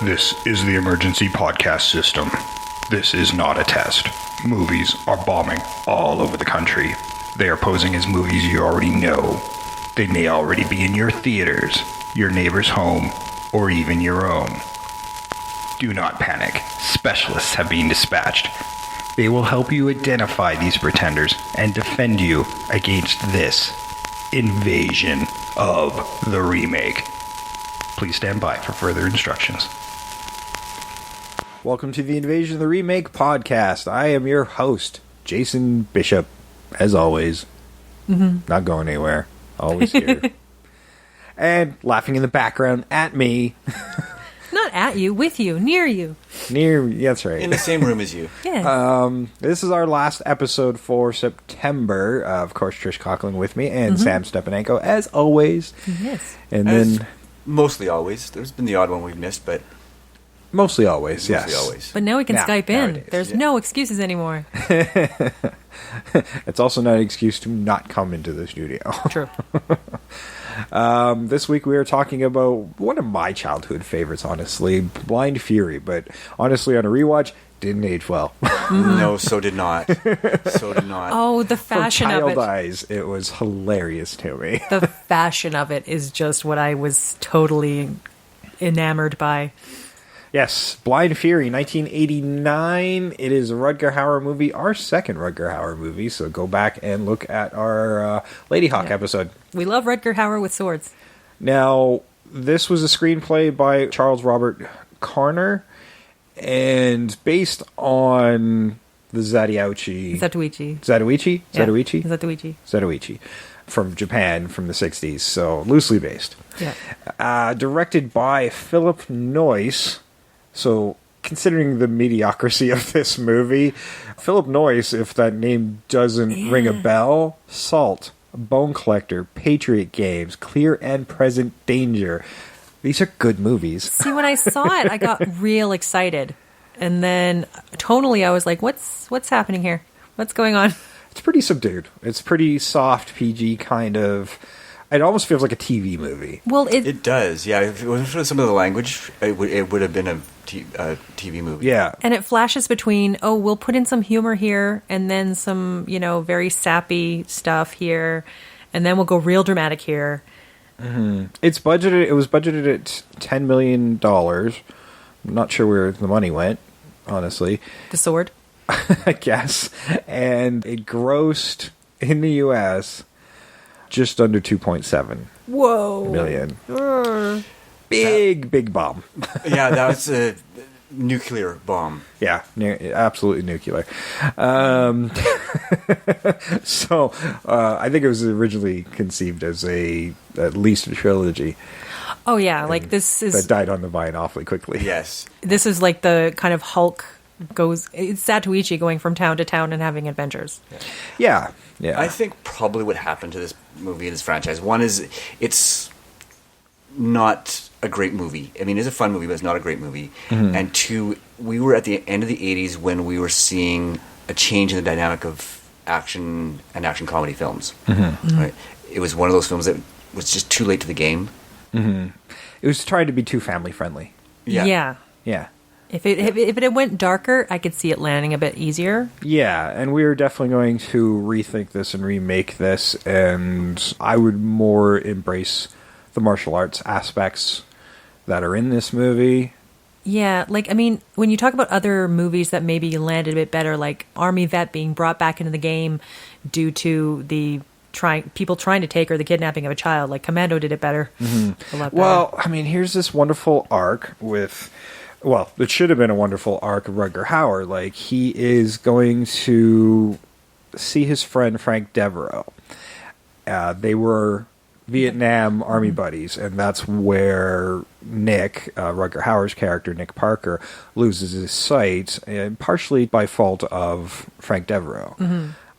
This is the emergency podcast system. This is not a test. Movies are bombing all over the country. They are posing as movies you already know. They may already be in your theaters, your neighbor's home, or even your own. Do not panic. Specialists have been dispatched. They will help you identify these pretenders and defend you against this invasion of the remake. Please stand by for further instructions. Welcome to the Invasion of the Remake podcast. I am your host, Jason Bishop, as always. Not going anywhere. Always here. And laughing in the background at me. Not at you, with you, near you. Near, that's right. In the same room as you. Yeah. This is our last episode for September. Of course, Trish Coughlin with me, and Sam Stepanenko, as always. Yes. And As then... mostly always. There's been the odd one we've missed, but... Mostly always, yes. Mostly always. But now we can Skype in. Nowadays, There's no excuses anymore. It's also not an excuse to not come into the studio. True. This week we are talking about one of my childhood favorites, honestly, Blind Fury. But honestly, on a rewatch, didn't age well. No, so did not. So did not. Oh, the fashion From of child it. eyes, it was hilarious to me. The fashion of it is just what I was totally enamored by. Yes, Blind Fury, 1989. It is a Rutger Hauer movie, our second Rutger Hauer movie. So go back and look at our Lady Hawk episode. We love Rutger Hauer with swords. Now, this was a screenplay by Charles Robert Carner, and based on the Zatoichi. Zatoichi from Japan from the 60s, so loosely based. Yeah. Directed by Phillip Noyce. So, considering the mediocrity of this movie, Phillip Noyce, if that name doesn't ring a bell, Salt, Bone Collector, Patriot Games, Clear and Present Danger. These are good movies. See, when I saw it, I got real excited. And then, tonally, I was like, what's happening here? What's going on? It's pretty subdued. It's pretty soft, PG kind of... It almost feels like a TV movie. Well, It does, yeah. If it wasn't for some of the language, it would have been a TV movie. Yeah. and it flashes between, we'll put in some humor here, and then some, very sappy stuff here, and then we'll go real dramatic here. It was budgeted at $10 million. I'm not sure where the money went, honestly. The sword. I guess. And it grossed in the U.S. just under 2.7 Whoa. million. Big bomb. Yeah, that was a nuclear bomb. Yeah, absolutely nuclear. So, I think it was originally conceived as at least a trilogy. Oh, yeah, like this is... That died on the vine awfully quickly. Yes. This is like the kind of Hulk it's Zatoichi going from town to town and having adventures. Yeah. I think probably what happened to this movie and this franchise, one is it's not a great movie. I mean, it's a fun movie, but it's not a great movie. And two, we were at the end of the 80s when we were seeing a change in the dynamic of action and action comedy films. Right? It was one of those films that was just too late to the game. It was trying to be too family friendly. Yeah. If it went darker, I could see it landing a bit easier. Yeah, and we are definitely going to rethink this and remake this, and I would more embrace the martial arts aspects that are in this movie. Yeah, when you talk about other movies that maybe landed a bit better, like Army Vet being brought back into the game due to the people trying to take or the kidnapping of a child, like Commando did it better. A lot better. Well, here's this wonderful arc with... Well, it should have been a wonderful arc of Rutger Hauer. Like, he is going to see his friend Frank Devereaux. They were Vietnam Army buddies, and that's where Nick, Rutger Hauer's character, Nick Parker, loses his sight, and partially by fault of Frank Devereaux.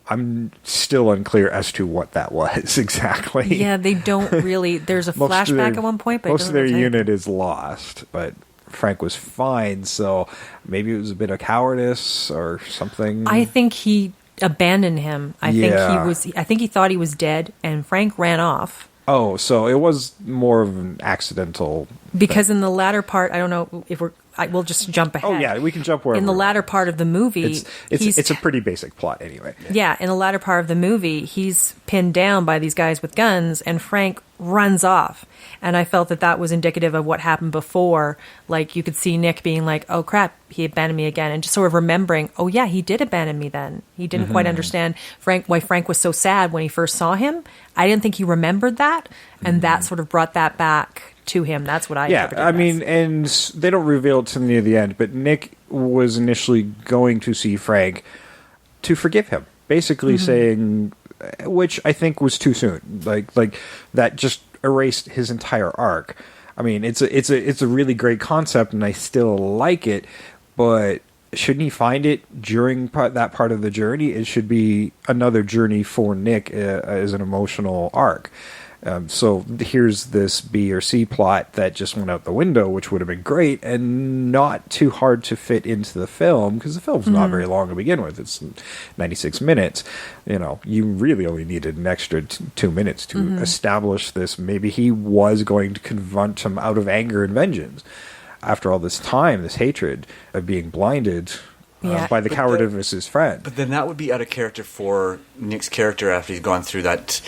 I'm still unclear as to what that was exactly. Yeah, they don't really... There's a flashback at one point, but most of their unit is lost, but... Frank was fine, so maybe it was a bit of cowardice or something. I think he abandoned him. I think he thought he was dead, and Frank ran off. Oh, so it was more of an accidental Because in the latter part, I don't know if we'll just jump ahead. Oh yeah, we can jump wherever. In the latter part of the movie, it's a pretty basic plot anyway. Yeah, in the latter part of the movie, he's pinned down by these guys with guns, and Frank runs off. And I felt that was indicative of what happened before. Like, you could see Nick being like, oh crap, he abandoned me again. And just sort of remembering, oh yeah, he did abandon me then. He didn't quite understand why Frank was so sad when he first saw him. I didn't think he remembered that. And that sort of brought that back to him. That's what I interpreted. I mean, and they don't reveal it to near the end, but Nick was initially going to see Frank to forgive him, basically saying, which I think was too soon. Like that just erased his entire arc. I mean, it's a really great concept, and I still like it, but shouldn't he find it during that part of the journey? It should be another journey for Nick as an emotional arc. So here's this B or C plot that just went out the window, which would have been great and not too hard to fit into the film, because the film's not very long to begin with. It's 96 minutes. You know, you really only needed an extra 2 minutes to establish this. Maybe he was going to confront him out of anger and vengeance. After all this time, this hatred of being blinded by the cowardice of his friend. But then that would be out of character for Nick's character after he's gone through that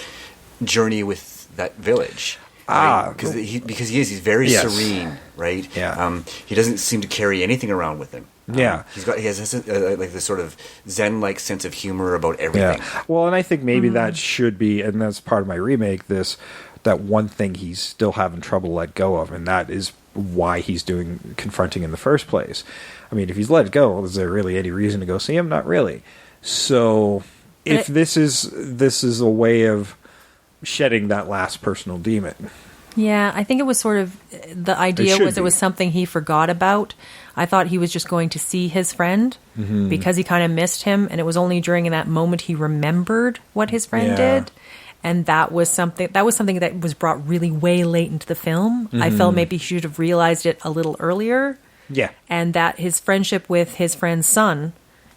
journey with that village, right? Because he's very serene, right? Yeah. He doesn't seem to carry anything around with him. He has like this sort of Zen-like sense of humor about everything. Yeah. Well, and I think maybe that should be, and that's part of my remake. That one thing he's still having trouble to let go of, and that is why he's confronting in the first place. I mean, if he's let it go, is there really any reason to go see him? Not really. So, if this is a way of shedding that last personal demon. Yeah, I think it was sort of, the idea was it was something he forgot about. I thought he was just going to see his friend because he kind of missed him, and it was only during that moment he remembered what his friend did. And that was something that was brought really way late into the film. I felt maybe he should have realized it a little earlier. Yeah. And that his friendship with his friend's son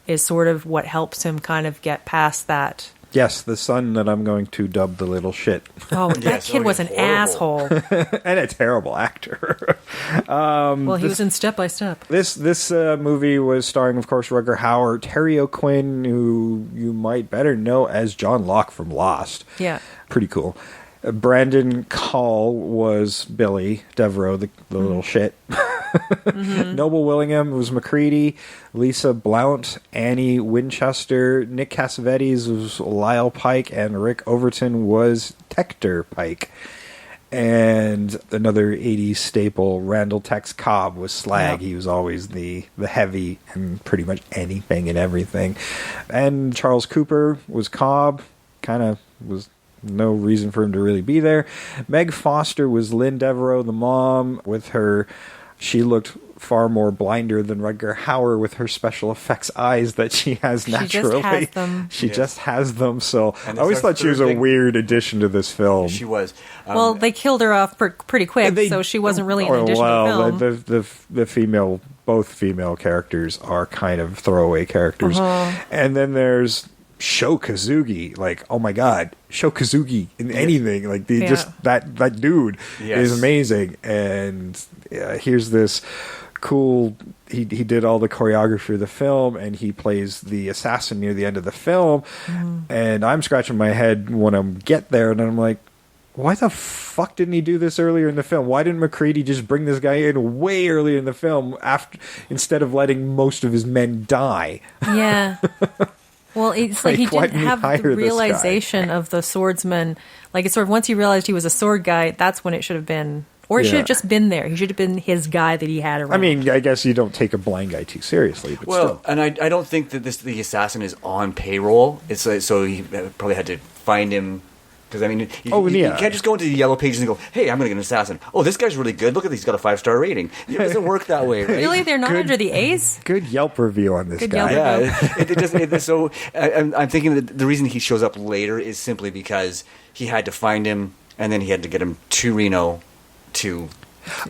is sort of what helps him kind of get past that. Yes, the son that I'm going to dub the little shit. Oh, that kid was an asshole. And a terrible actor. Well, he was in Step by Step. This movie was starring, of course, Rutger Hauer, Terry O'Quinn, who you might better know as John Locke from Lost. Yeah. Pretty cool. Branden Call was Billy Devereaux, the little shit. Noble Willingham was McCready. Lisa Blount, Annie Winchester. Nick Cassavetes was Lyle Pike, and Rick Overton was Tector Pike. And another 80s staple, Randall Tex Cobb was Slag. He was always the heavy in pretty much anything and everything. And Charles Cooper was Cobb. Kind of was no reason for him to really be there. Meg Foster was Lynn Devereaux, the mom, with her. She looked far more blinder than Rutger Hauer with her special effects eyes that she has naturally. She just has them. So I always thought she was a weird addition to this film. She was. Well, they killed her off pretty quick, so she wasn't really an addition to the film. Both female characters are kind of throwaway characters. And then there's Sho Kosugi, like, oh my god, Sho Kosugi in anything, like just that dude is amazing. And here's this cool, he did all the choreography of the film, and he plays the assassin near the end of the film. And I'm scratching my head when I get there, and I'm like, why the fuck didn't he do this earlier in the film? Why didn't McCready just bring this guy in way earlier in the film instead of letting most of his men die? Yeah. Well, it's like he didn't have the realization of the swordsman. Like, it's sort of, once he realized he was a sword guy, that's when it should have been. Or he should have just been there. He should have been his guy that he had around. I mean, I guess you don't take a blind guy too seriously. But still. And I don't think that the assassin is on payroll. It's so he probably had to find him. Because, I mean, you can't just go into the yellow pages and go, hey, I'm going to get an assassin. Oh, this guy's really good. Look at this. He's got a 5-star rating. It doesn't work that way, right? Really? They're not under the A's? Good Yelp review on this guy. Yeah. So I'm thinking that the reason he shows up later is simply because he had to find him, and then he had to get him to Reno to...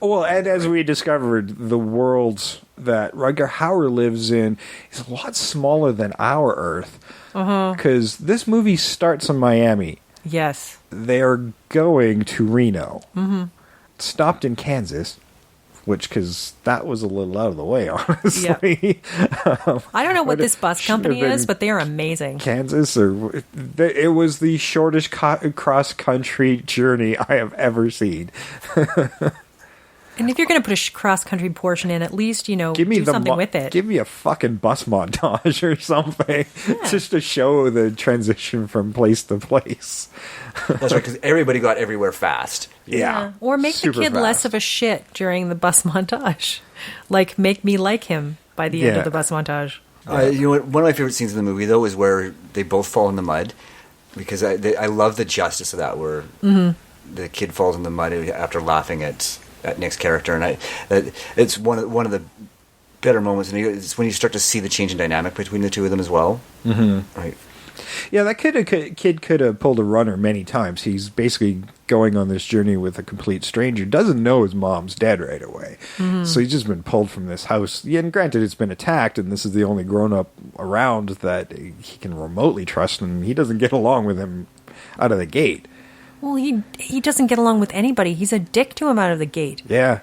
Well, and as we discovered, the world that Rutger Hauer lives in is a lot smaller than our Earth. Because this movie starts in Miami. Yes. They are going to Reno. Stopped in Kansas. because that was a little out of the way, honestly. I don't know what this bus company is, been but they are amazing. Kansas, or it was the shortest cross-country journey I have ever seen. And if you're going to put a cross-country portion in, at least, do something with it. Give me a fucking bus montage or something, just to show the transition from place to place. That's right, because everybody got everywhere fast. Yeah. Or make the Super kid fast. less of a shit during the bus montage. Like, make me like him by the end of the bus montage. You know what? One of my favorite scenes in the movie, though, is where they both fall in the mud. Because I love the justice of that, where the kid falls in the mud after laughing at Nick's character, and it's one of the better moments. And it's when you start to see the change in dynamic between the two of them as well. Mm-hmm. Right. Yeah, that kid could have pulled a runner many times. He's basically going on this journey with a complete stranger. Doesn't know his mom's dead right away. Mm-hmm. So he's just been pulled from this house. Yeah, and granted, it's been attacked, and this is the only grown-up around that he can remotely trust, and he doesn't get along with him out of the gate. Well, he doesn't get along with anybody. He's a dick to him out of the gate. Yeah.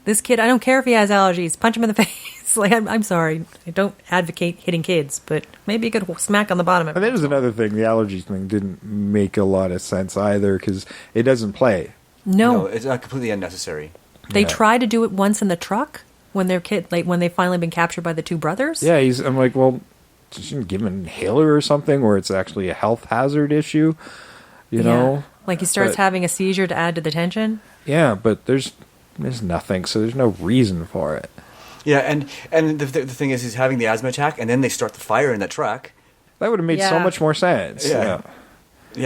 This kid, I don't care if he has allergies. Punch him in the face. Like, I'm sorry. I don't advocate hitting kids, but maybe a good smack on the bottom. And there's another thing. The allergies thing didn't make a lot of sense either, because it doesn't play. No, it's not completely unnecessary. They try to do it once in the truck when they're when they've finally been captured by the two brothers. Yeah, I'm like, well, shouldn't give him an inhaler or something, where it's actually a health hazard issue, you know? Like he starts having a seizure to add to the tension. Yeah, but there's nothing, so there's no reason for it. Yeah, and the thing is, he's having the asthma attack, and then they start the fire in the truck. That would have made so much more sense. Yeah,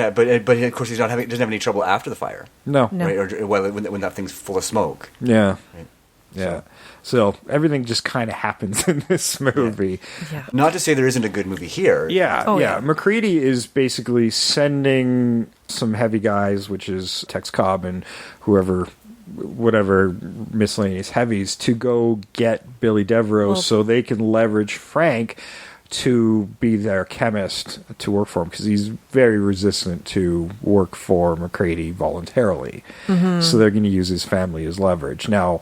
but of course he doesn't have any trouble after the fire. No. Right? Or when that thing's full of smoke. Yeah. Right? Yeah. So everything just kind of happens in this movie. Yeah. Not to say there isn't a good movie here. Yeah, Oh, yeah. yeah. McCready is basically sending some heavy guys, which is Tex Cobb and whatever miscellaneous heavies, to go get Billy Devereaux so they can leverage Frank to be their chemist to work for him, because he's very resistant to work for McCready voluntarily. Mm-hmm. So they're going to use his family as leverage. Now,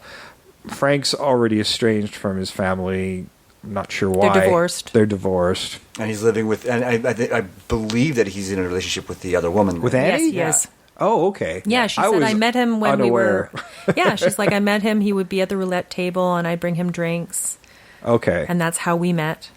Frank's already estranged from his family. I'm not sure why. They're divorced. And he's living with, and I believe that he's in a relationship with the other woman. With Annie? Yes. Oh, okay. Yeah, she said I met him when unaware. we were... Yeah, she's like, I met him, he would be at the roulette table, and I'd bring him drinks. Okay. And that's how we met.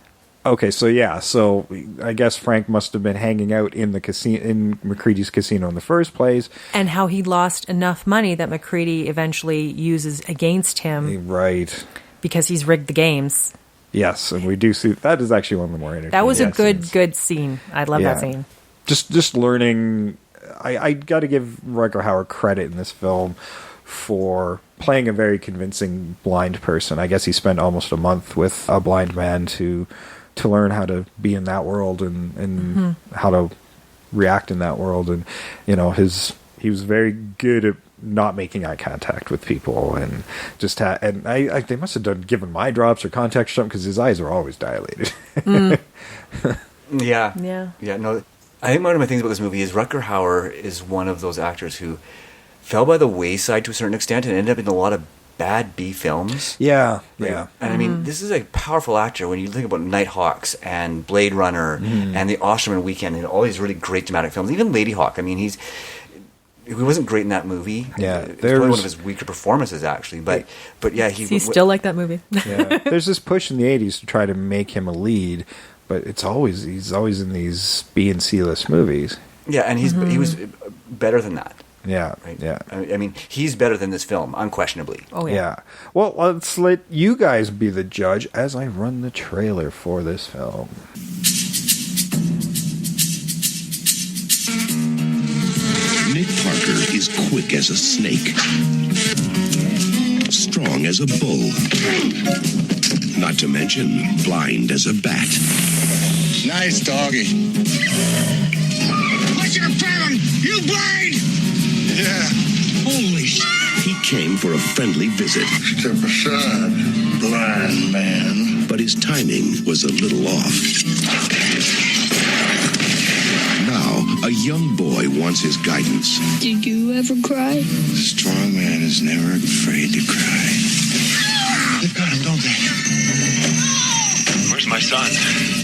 Okay, so I guess Frank must have been hanging out in the casino, in McCready's casino in the first place. And how he lost enough money that McCready eventually uses against him. Right. Because he's rigged the games. Yes, and we do see... That is actually one of the more entertaining That was a scenes. good scene. I love that scene. Just learning... I got to give Rutger Hauer credit in this film for playing a very convincing blind person. I guess he spent almost a month with a blind man to learn how to be in that world and how to react in that world. And, he was very good at not making eye contact with people, and just they must have given my drops or contact or something, because his eyes are always dilated. Yeah. No, I think one of my things about this movie is Rutger Hauer is one of those actors who fell by the wayside to a certain extent and ended up in a lot of bad B films. Yeah. And I mean, this is a powerful actor when you think about Nighthawks and Blade Runner and The Osterman Weekend and all these really great dramatic films. Even Ladyhawke. I mean, he wasn't great in that movie. Yeah, it's probably one of his weaker performances, actually. But yeah, he's still like that movie. Yeah, there's this push in the '80s to try to make him a lead, but he's always in these B and C list movies. Yeah, and he was better than that. Yeah, right? Yeah. I mean, he's better than this film, unquestionably. Oh yeah. Well, let's let you guys be the judge as I run the trailer for this film. Nick Parker is quick as a snake, strong as a bull, not to mention blind as a bat. Nice doggy. What's your problem? You blind? Yeah. Holy shit. He came for a friendly visit. Step aside, blind man. But his timing was a little off. Now, a young boy wants his guidance. Did you ever cry? A strong man is never afraid to cry. son.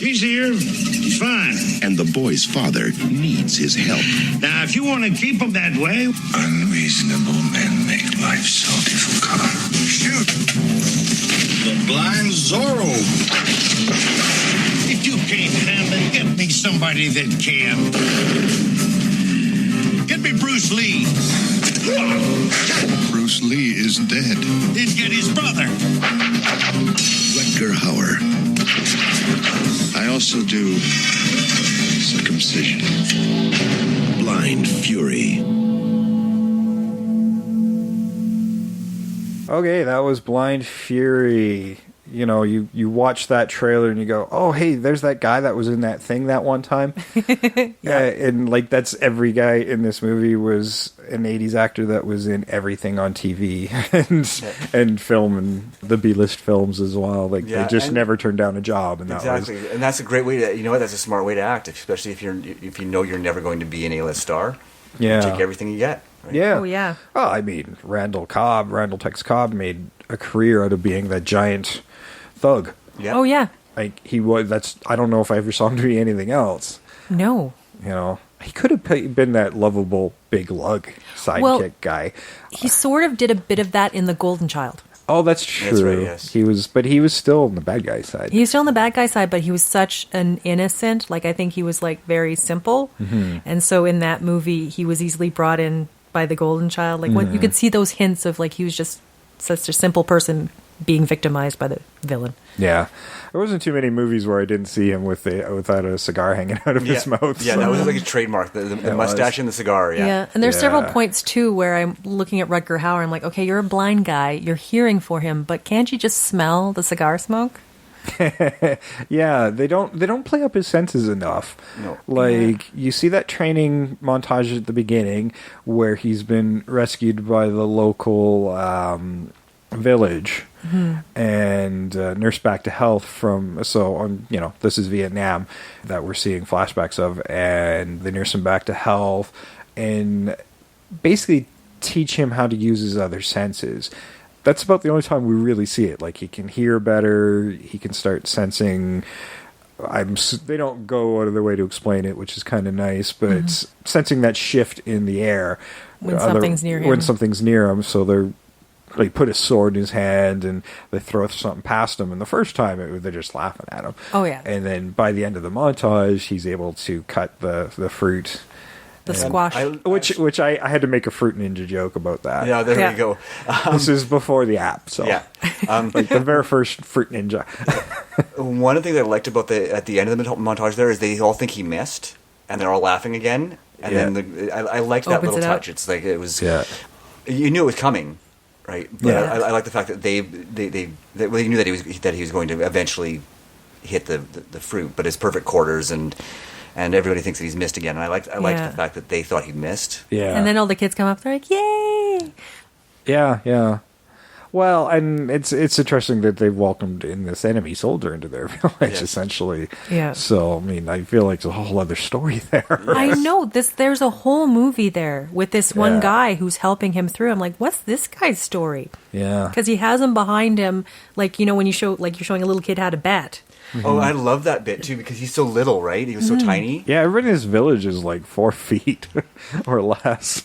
He's here. He's fine. And the boy's father needs his help. Now, if you want to keep him that way... Unreasonable men make life so difficult. Shoot! The blind Zorro. If you can't handle it, get me somebody that can. Get me Bruce Lee. Bruce Lee is dead. Then get his brother. Rutger Hauer. I also do circumcision. Blind Fury. Okay, that was Blind Fury. You know, you watch that trailer and you go, oh, hey, there's that guy that was in that thing that one time. And, like, that's every guy in this movie was an 80s actor that was in everything on TV and film and the B-list films as well. Like, they just never turned down a job. And exactly. That was, and that's a great way to, you know what, that's a smart way to act, especially if you know you're never going to be an A-list star. yeah. Take everything you get. Right? Yeah. Oh, yeah. Oh, I mean, Randall Tex Cobb made a career out of being that giant thug. Yeah. Oh, yeah. Like, I don't know if I ever saw him do anything else. No. You know, he could have been that lovable big lug sidekick guy. He sort of did a bit of that in The Golden Child. Oh, that's true. That's right, yes. He was still on the bad guy side. He was still on the bad guy side, but he was such an innocent. Like, I think he was, like, very simple. Mm-hmm. And so in that movie, he was easily brought in by the Golden Child. Like, what you could see those hints of, like, he was just such a simple person being victimized by the villain. Yeah. There wasn't too many movies where I didn't see him without a cigar hanging out of his mouth. Yeah, so. that was like a trademark. The mustache and the cigar. Yeah. And there's several Yeah. points, too, where I'm looking at Rutger Hauer. I'm like, okay, you're a blind guy. You're hearing for him, but can't you just smell the cigar smoke? Yeah, they don't play up his senses enough. No. Like, you see that training montage at the beginning where he's been rescued by the local village and nursed back to health this is Vietnam that we're seeing flashbacks of, and they nurse him back to health and basically teach him how to use his other senses. That's about the only time we really see it. Like, he can hear better, he can start sensing. They don't go out of their way to explain it, which is kind of nice, but it's sensing that shift in the air When something's near him. When something's near him, so they put a sword in his hand and they throw something past him. And the first time, they're just laughing at him. Oh, yeah. And then by the end of the montage, he's able to cut the fruit. The squash. Which I had to make a Fruit Ninja joke about that. Yeah, there Yeah. we go. This is before the app, so Yeah. like the very first Fruit Ninja. One of the things I liked about at the end of the montage there is they all think he missed, and they're all laughing again. And then I liked that Opens little it up. touch. It's like it was. Yeah. You knew it was coming, right? But Yeah. I like the fact that they knew that he was going to eventually hit the fruit, but his perfect quarters and everybody thinks that he's missed again. And I liked the fact that they thought he missed. Yeah. And then all the kids come up, they're like, yay! Yeah. Well, and it's interesting that they've welcomed in this enemy soldier into their village, Yes. essentially. Yeah. So, I mean, I feel like there's a whole other story there. I know there's a whole movie there with this one Yeah. guy who's helping him through. I'm like, what's this guy's story? Yeah. Because he has him behind him, like, you know, when you're showing a little kid how to bet. Oh, I love that bit too because he's so little, right? He was so tiny. Yeah, everybody in his village is like 4 feet or less.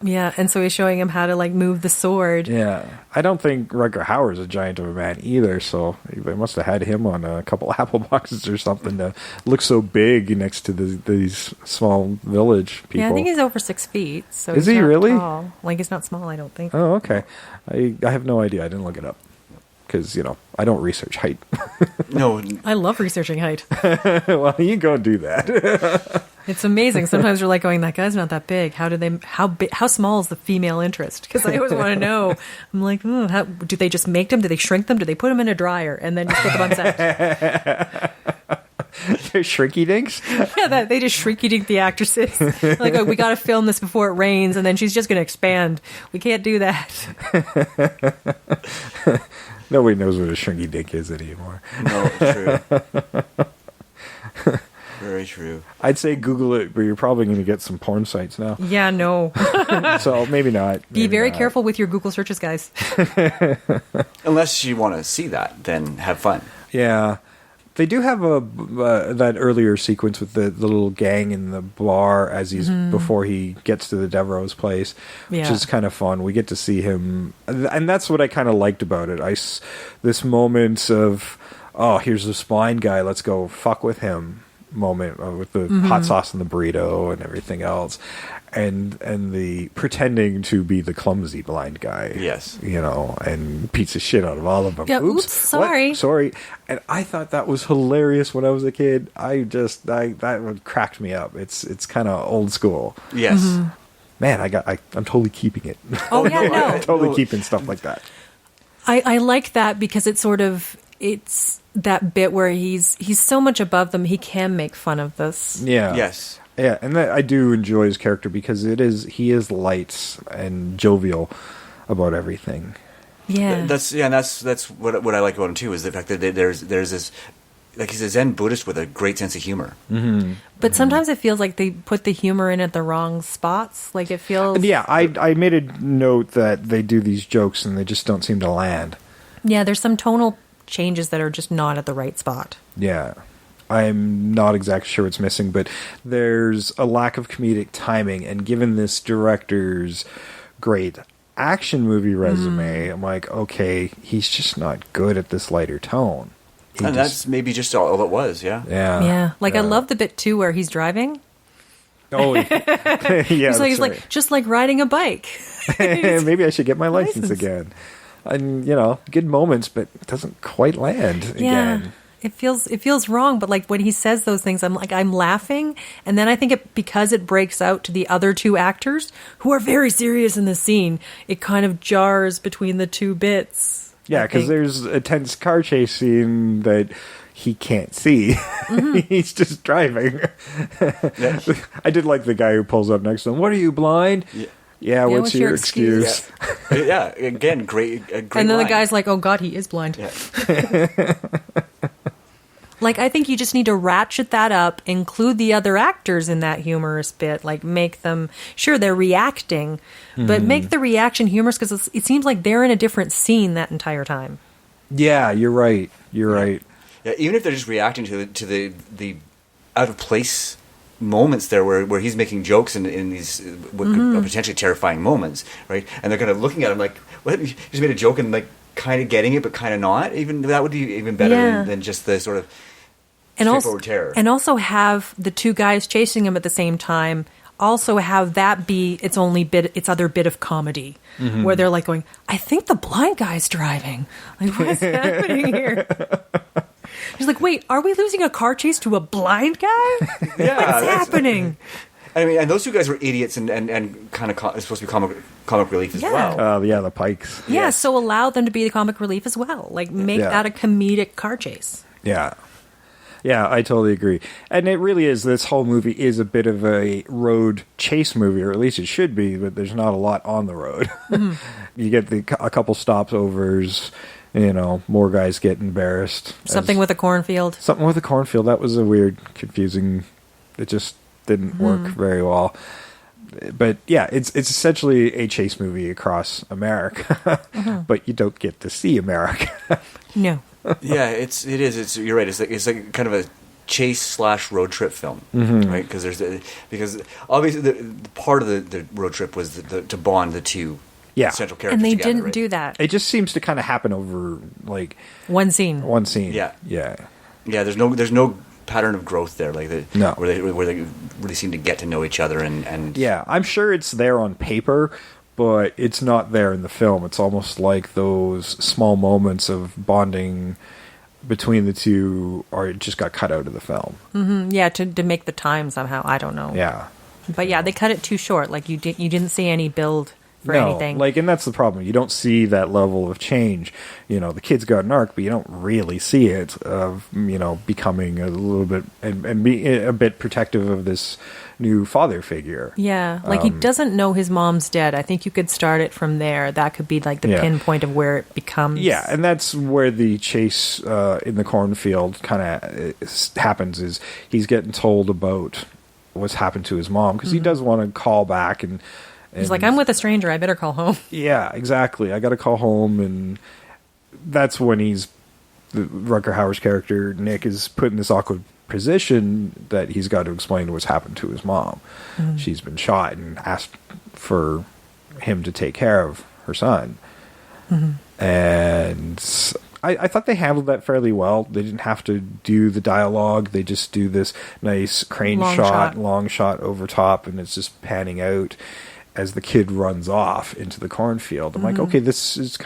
Yeah, and so he's showing him how to, like, move the sword. Yeah. I don't think Rutger Hauer is a giant of a man either, so they must have had him on a couple apple boxes or something to look so big next to these small village people. Yeah, I think he's over 6 feet. So Is he's he not really? tall. Like, he's not small, I don't think. Oh, okay. I have no idea. I didn't look it up. Because, I don't research height. No, I love researching height. Well, you go do that. It's amazing. Sometimes you're like going, that guy's not that big. How small is the female interest? Because I always want to know. I'm like, how, do they just make them? Do they shrink them? Do they put them in a dryer and then just put them on set? They're shrinky dinks. Yeah, they just shrinky dink the actresses. Like, oh, we got to film this before it rains, and then she's just going to expand. We can't do that. Nobody knows what a shrinky dink is anymore. no, true. Very true. I'd say Google it, but you're probably going to get some porn sites now. Yeah, no. So maybe not. Be Maybe very not. careful with your Google searches, guys. Unless you want to see that, then have fun. Yeah. They do have that earlier sequence with the little gang in the bar as he's before he gets to the Devereaux's place, which is kind of fun. We get to see him, and that's what I kind of liked about it. This moment of, oh, here's this blind guy, let's go fuck with him moment with the hot sauce and the burrito and everything else, and the pretending to be the clumsy blind guy, and beats the shit out of all of them. Oops, sorry. Sorry. And I thought that was hilarious when I was a kid. That one cracked me up. It's kind of old school. Yes. Man, I'm totally keeping it. Oh yeah, no, I'm totally keeping stuff like that. I like that because it's that bit where he's so much above them, he can make fun of this. Yeah. Yes. Yeah, and I do enjoy his character because he is light and jovial about everything. Yeah. That's what I like about him too, is the fact that there's this, like, he's a Zen Buddhist with a great sense of humor. Mm-hmm. But sometimes it feels like they put the humor in at the wrong spots. Like it feels. Yeah, I made a note that they do these jokes and they just don't seem to land. Yeah, there's some tonal changes that are just not at the right spot. Yeah. I'm not exactly sure what's missing, but there's a lack of comedic timing, and given this director's great action movie resume, I'm like, okay, he's just not good at this lighter tone. That's maybe just all it was, yeah. Yeah. Like, I love the bit, too, where he's driving. Oh, yeah. He's like, just like riding a bike. Maybe I should get my license again. And, good moments, but it doesn't quite land again. It feels wrong, but like when he says those things, I'm laughing, and then I think because it breaks out to the other two actors who are very serious in the scene, it kind of jars between the two bits. Yeah, because there's a tense car chase scene that he can't see. He's just driving. I did like the guy who pulls up next to him. What are you, blind? Yeah, what's your excuse? Yeah, again, great. And then line. the guy's like, "Oh God, he is blind." Yeah. Like, I think you just need to ratchet that up, include the other actors in that humorous bit, like make them, sure, they're reacting, but make the reaction humorous, because it seems like they're in a different scene that entire time. Yeah, you're right. Right. Yeah, even if they're just reacting to the out of place moments there where he's making jokes in these what could potentially terrifying moments, right? And they're kind of looking at him like, what? You just made a joke and like kind of getting it, but kind of not. Even that would be even better than just the sort of straightforward terror. And also have the two guys chasing him at the same time. Also have that be its other bit of comedy, where they're like going, I think the blind guy's driving. Like, what's happening here? He's like, wait, are we losing a car chase to a blind guy? Yeah, what's happening? I mean, and those two guys were idiots and kind of supposed to be comic relief as well. The Pikes. Yeah, so allow them to be the comic relief as well. Like, make that a comedic car chase. Yeah. Yeah, I totally agree. And it really is, this whole movie is a bit of a road chase movie, or at least it should be, but there's not a lot on the road. You get a couple stopovers, more guys get embarrassed. Something with a cornfield. Something with a cornfield. That was a weird, confusing, it just didn't work very well. But yeah, it's essentially a chase movie across America, but you don't get to see America. No. Yeah, it is. You're right. It's like kind of a chase / road trip film, right? Because obviously the part of the road trip was to bond the two central characters. And they together, didn't right? do that. It just seems to kind of happen over like one scene. Yeah. Yeah. There's no pattern of growth there, like where they really seem to get to know each other and. Yeah, I'm sure it's there on paper, but it's not there in the film. It's almost like those small moments of bonding between the two just got cut out of the film. Mm-hmm. Yeah, to make the time somehow. I don't know. Yeah. But yeah, they cut it too short. Like you didn't see any build for anything. And that's the problem. You don't see that level of change. The kid's got an arc, but you don't really see it of, becoming a little bit and be a bit protective of this new father figure. Yeah, he doesn't know his mom's dead. I think you could start it from there. That could be like the pinpoint of where it becomes. Yeah, and that's where the chase in the cornfield kind of happens. Is he's getting told about what's happened to his mom because he does want to call back and he's like, I'm with a stranger. I better call home. Yeah, exactly. I got to call home, and that's when he's Rutger Hauer's character Nick is put in this awkward position that he's got to explain what's happened to his mom. She's been shot and asked for him to take care of her son. And I thought they handled that fairly well. They didn't have to do the dialogue. They just do this nice crane long shot over top, and it's just panning out as the kid runs off into the cornfield. I'm like, okay, this is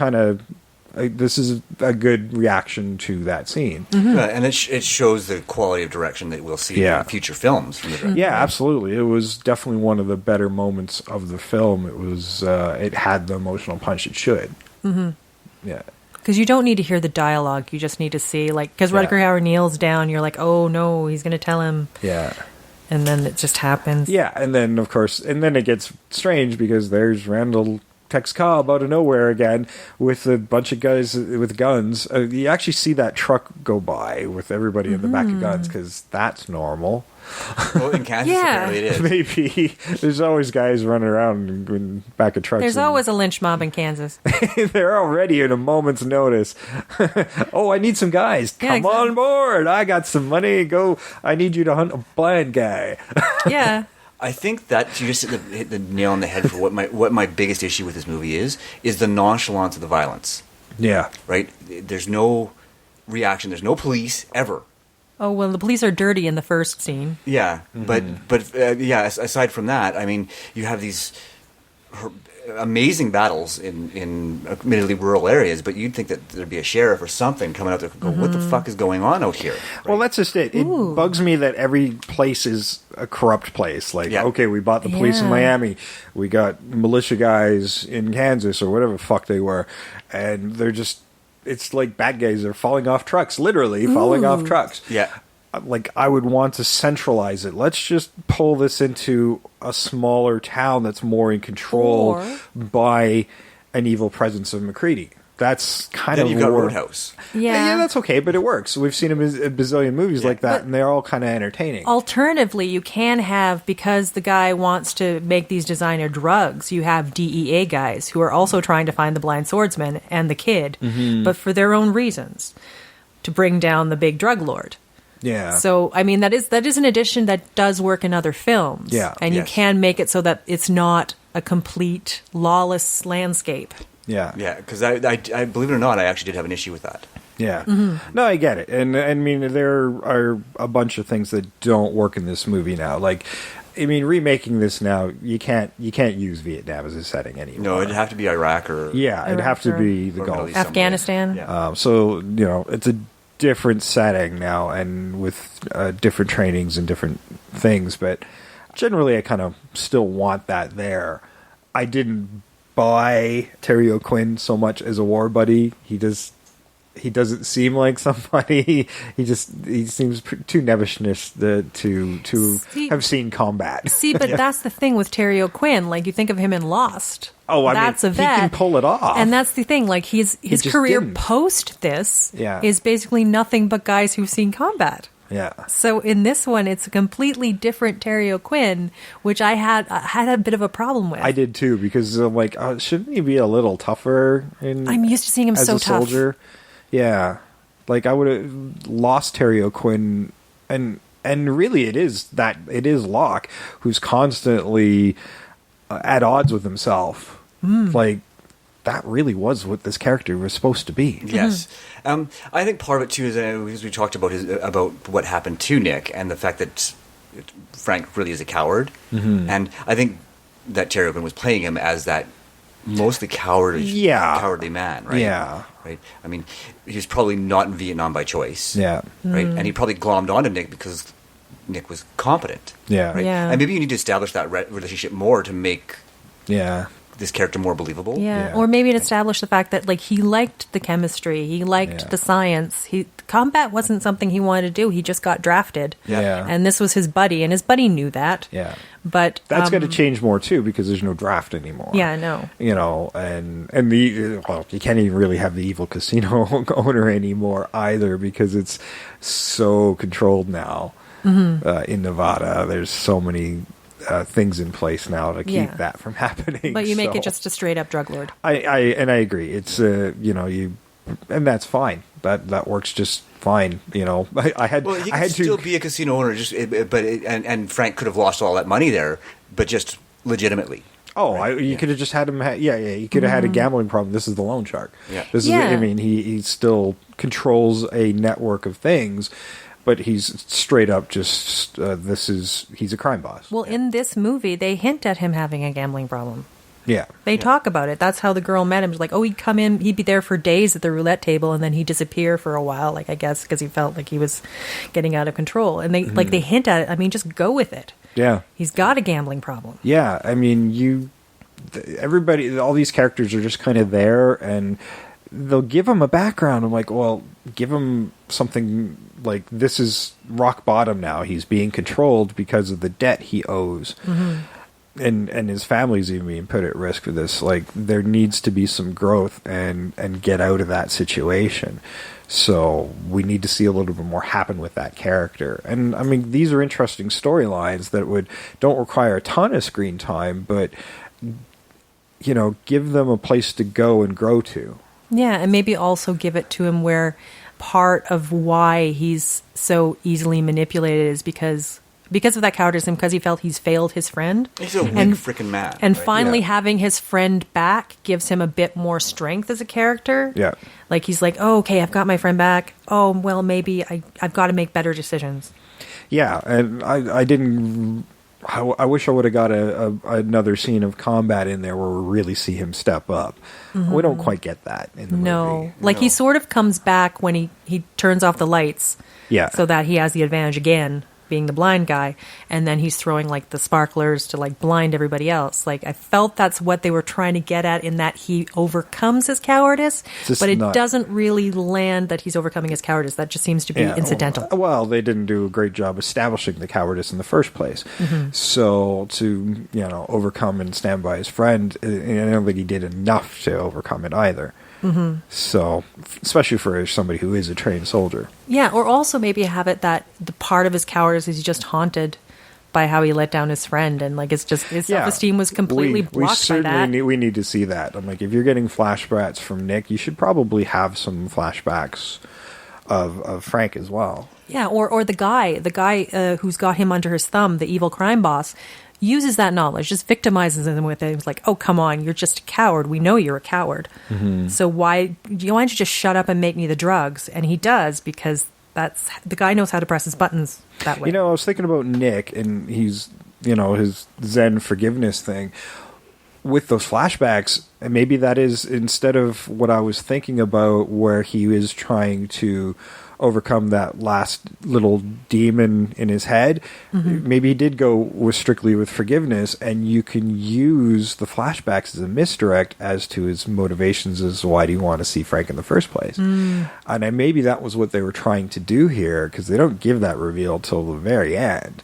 a good reaction to that scene. And it shows the quality of direction that we'll see in future films from the director. Yeah, absolutely. It was definitely one of the better moments of the film. It was it had the emotional punch it should. Yeah. Because you don't need to hear the dialogue. You just need to see, because Rutger Hauer kneels down, you're like, oh no, he's going to tell him. Yeah. And then it just happens. Yeah, and then, of course, it gets strange because there's Randall Tex Cobb out of nowhere again with a bunch of guys with guns. You actually see that truck go by with everybody in the back of guns because that's normal. Well, in Kansas, apparently it is. Maybe. There's always guys running around in back of trucks. There's always a lynch mob in Kansas. They're already at a moment's notice. Oh, I need some guys. Come on board. I got some money. Go. I need you to hunt a blind guy. Yeah. I think that you just hit the nail on the head for what my biggest issue with this movie is the nonchalance of the violence. Yeah. Right? There's no reaction. There's no police ever. Oh, well, the police are dirty in the first scene. Yeah, but aside from that, I mean, you have these amazing battles in admittedly rural areas, but you'd think that there'd be a sheriff or something coming out there and go, what the fuck is going on out here? Right? Well, that's just it. It bugs me that every place is a corrupt place. Okay, we bought the police in Miami. We got militia guys in Kansas or whatever the fuck they were. And they're just... It's like bad guys are falling off trucks, literally falling off trucks. Yeah. I would want to centralize it. Let's just pull this into a smaller town that's more in control by an evil presence of MacReady. That's kind then of you've got Roadhouse. Yeah, that's okay, but it works. We've seen a bazillion movies like that, and they're all kind of entertaining. Alternatively, you can have, because the guy wants to make these designer drugs, you have DEA guys who are also trying to find the blind swordsman and the kid, but for their own reasons, to bring down the big drug lord. Yeah. So, I mean, that is an addition that does work in other films. Yeah. And you can make it so that it's not a complete lawless landscape. Yeah. Yeah, because I believe it or not, I actually did have an issue with that. Yeah. No, I get it. And I mean, there are a bunch of things that don't work in this movie now. Remaking this now, you can't use Vietnam as a setting anymore. No, it'd have to be Iraq or... Yeah, it'd have to be the Gulf. Afghanistan. Yeah. So, it's a different setting now and with different trainings and different things. But generally, I kind of still want that there. I didn't buy Terry O'Quinn so much as a war buddy. He doesn't seem like somebody. He seems too nevishness to have seen combat. See, but that's the thing with Terry O'Quinn. You think of him in Lost. Oh, that's a vet. He can pull it off. And that's the thing. His career post this is basically nothing but guys who've seen combat. Yeah. So in this one, it's a completely different Terry O'Quinn, which I had a bit of a problem with. I did too, because I'm like, shouldn't he be a little tougher? I'm used to seeing him so tough. Soldier? Yeah. I would have lost Terry O'Quinn, and really it is Locke who's constantly at odds with himself. That really was what this character was supposed to be. Yes. I think part of it, too, is as we talked about, is about what happened to Nick and the fact that Frank really is a coward. And I think that Terry O'Quinn was playing him as that mostly cowardly man, right? Yeah. Right? I mean, he was probably not in Vietnam by choice. Yeah. Right? And he probably glommed onto Nick because Nick was competent. Yeah. Right? Yeah. And maybe you need to establish that relationship more to make... Yeah. this character more believable. Yeah. Or maybe to establish the fact that he liked the chemistry, he liked the science. Combat wasn't something he wanted to do. He just got drafted. Yeah. And this was his buddy, and his buddy knew that. Yeah. But that's going to change more too, because there's no draft anymore. Yeah, I know. And you can't even really have the evil casino owner anymore either, because it's so controlled now. In Nevada. There's so many things in place now to keep that from happening. But you make it just a straight up drug lord. I agree. It's and that's fine. That works just fine. You know, I had Well, he I could had still to be a casino owner, and Frank could have lost all that money there, but just legitimately. You could have just had him. You could have had a gambling problem. This is the loan shark. Yeah. This is. Yeah. I mean, he still controls a network of things, but he's straight up just. He's a crime boss. Well, in this movie, they hint at him having a gambling problem. Yeah. They talk about it. That's how the girl met him. She's like, he'd come in, he'd be there for days at the roulette table, and then he'd disappear for a while, like, I guess, because he felt like he was getting out of control. And they hint at it. I mean, just go with it. Yeah. He's got a gambling problem. Yeah. I mean, everybody, all these characters are just kind of there, and they'll give him a background. I'm like, well, give him something like this is rock bottom now. He's being controlled because of the debt he owes. Mm-hmm. And his family's even being put at risk for this. Like, there needs to be some growth and get out of that situation. So we need to see a little bit more happen with that character. And I mean, these are interesting storylines that don't require a ton of screen time, but you know, give them a place to go and grow to. Yeah, and maybe also give it to him where part of why he's so easily manipulated is because of that cowardice and because he felt he's failed his friend. He's a weak freaking man. And right? finally having his friend back gives him a bit more strength as a character. Yeah. Like, he's like, oh, okay, I've got my friend back. Oh, well, maybe I've got to make better decisions. Yeah, and I didn't... I wish I would have got another scene of combat in there where we really see him step up. Mm-hmm. We don't quite get that in the movie. Like, he sort of comes back when he turns off the lights. Yeah. So that he has the advantage again, being the blind guy, and then he's throwing like the sparklers to like blind everybody else. Like, I felt that's what they were trying to get at, in that he overcomes his cowardice, but it doesn't really land that he's overcoming his cowardice. That just seems to be incidental. Well, they didn't do a great job establishing the cowardice in the first place. Mm-hmm. So to overcome and stand by his friend, I don't think he did enough to overcome it either. Mm-hmm. So, especially for somebody who is a trained soldier. Yeah, or also maybe have it that the part of his cowardice is he's just haunted by how he let down his friend, and like it's just his self-esteem was completely blocked by that. We need to see that. I'm like, if you're getting flashbacks from Nick, you should probably have some flashbacks of Frank as well. Yeah, or the guy who's got him under his thumb, the evil crime boss, uses that knowledge, just victimizes him with it. He's like, oh, come on, you're just a coward. We know you're a coward. Mm-hmm. So why don't you just shut up and make me the drugs? And he does, because the guy knows how to press his buttons that way. I was thinking about Nick, and he's, his Zen forgiveness thing. With those flashbacks, and maybe that is, instead of what I was thinking about, where he is trying to overcome that last little demon in his head, mm-hmm. maybe he did go strictly with forgiveness, and you can use the flashbacks as a misdirect as to his motivations as why do you want to see Frank in the first place. And maybe that was what they were trying to do here, because they don't give that reveal till the very end,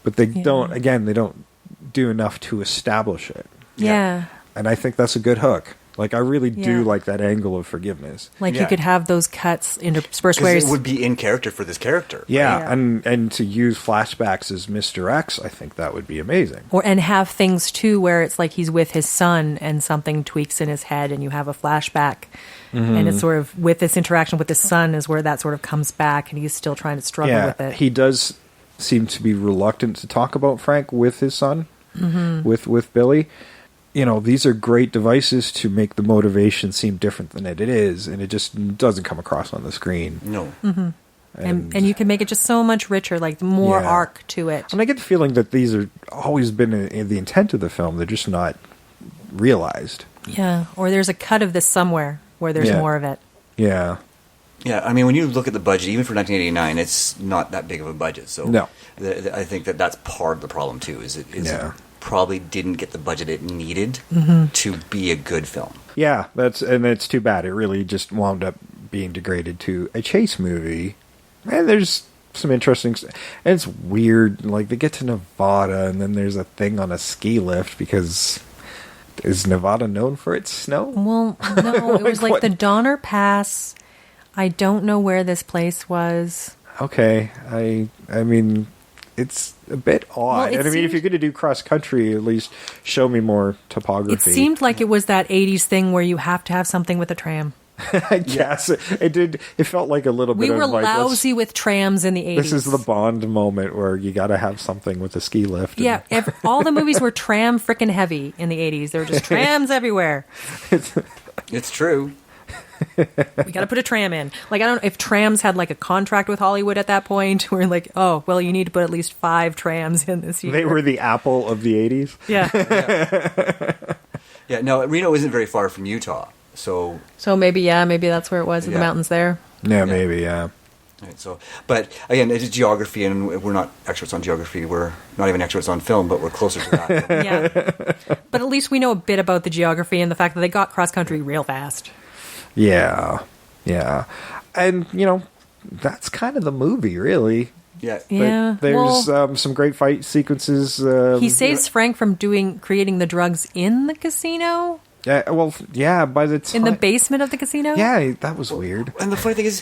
but they don't do enough to establish it. Yeah. And I think that's a good hook. Like, I really do like that angle of forgiveness. Like, you could have those cuts interspersed where it would be in character for this character. Yeah, and to use flashbacks as misdirects, I think that would be amazing. And have things, too, where it's like he's with his son and something tweaks in his head and you have a flashback. Mm-hmm. And it's sort of, with this interaction with his son is where that sort of comes back, and he's still trying to struggle with it. He does seem to be reluctant to talk about Frank with his son, mm-hmm. with Billy. These are great devices to make the motivation seem different than it is, and it just doesn't come across on the screen. No. Mm-hmm. And you can make it just so much richer, like more arc to it. And I get the feeling that these are always been in the intent of the film. They're just not realized. Yeah, or there's a cut of this somewhere where there's more of it. Yeah. Yeah, I mean, when you look at the budget, even for 1989, it's not that big of a budget. So no. I think that's part of the problem, too, is it probably didn't get the budget it needed to be a good film. Yeah, it's too bad. It really just wound up being degraded to a chase movie. And there's some interesting... And it's weird. Like, they get to Nevada, and then there's a thing on a ski lift, because... Is Nevada known for its snow? Well, no. It was like the Donner Pass. I don't know where this place was. Okay. I mean... It's a bit odd. Well, if you're going to do cross-country, at least show me more topography. It seemed like it was that 80s thing where you have to have something with a tram. I guess it did. It felt like a little bit. We were of like, lousy with trams in the 80s. This is the Bond moment where you got to have something with a ski lift. Yeah, all the movies were tram frickin' heavy in the 80s. There were just trams everywhere. It's true. We got to put a tram in. Like, I don't know if trams had like a contract with Hollywood at that point. Where like, oh, well, you need to put at least 5 trams in this year. They were the Apple of the 80s. Yeah. Yeah, no, Reno isn't very far from Utah. So maybe that's where it was in the mountains there. Yeah, maybe, yeah. Right, so, but again, it is geography, and we're not experts on geography. We're not even experts on film, but we're closer to that. Yeah. But at least we know a bit about the geography and the fact that they got cross country real fast. Yeah. And, that's kind of the movie, really. Yeah. But there's some great fight sequences. He saves Frank from creating the drugs in the casino. Yeah, well, yeah, by the time... In the basement of the casino? Yeah, that was weird. And the funny thing is,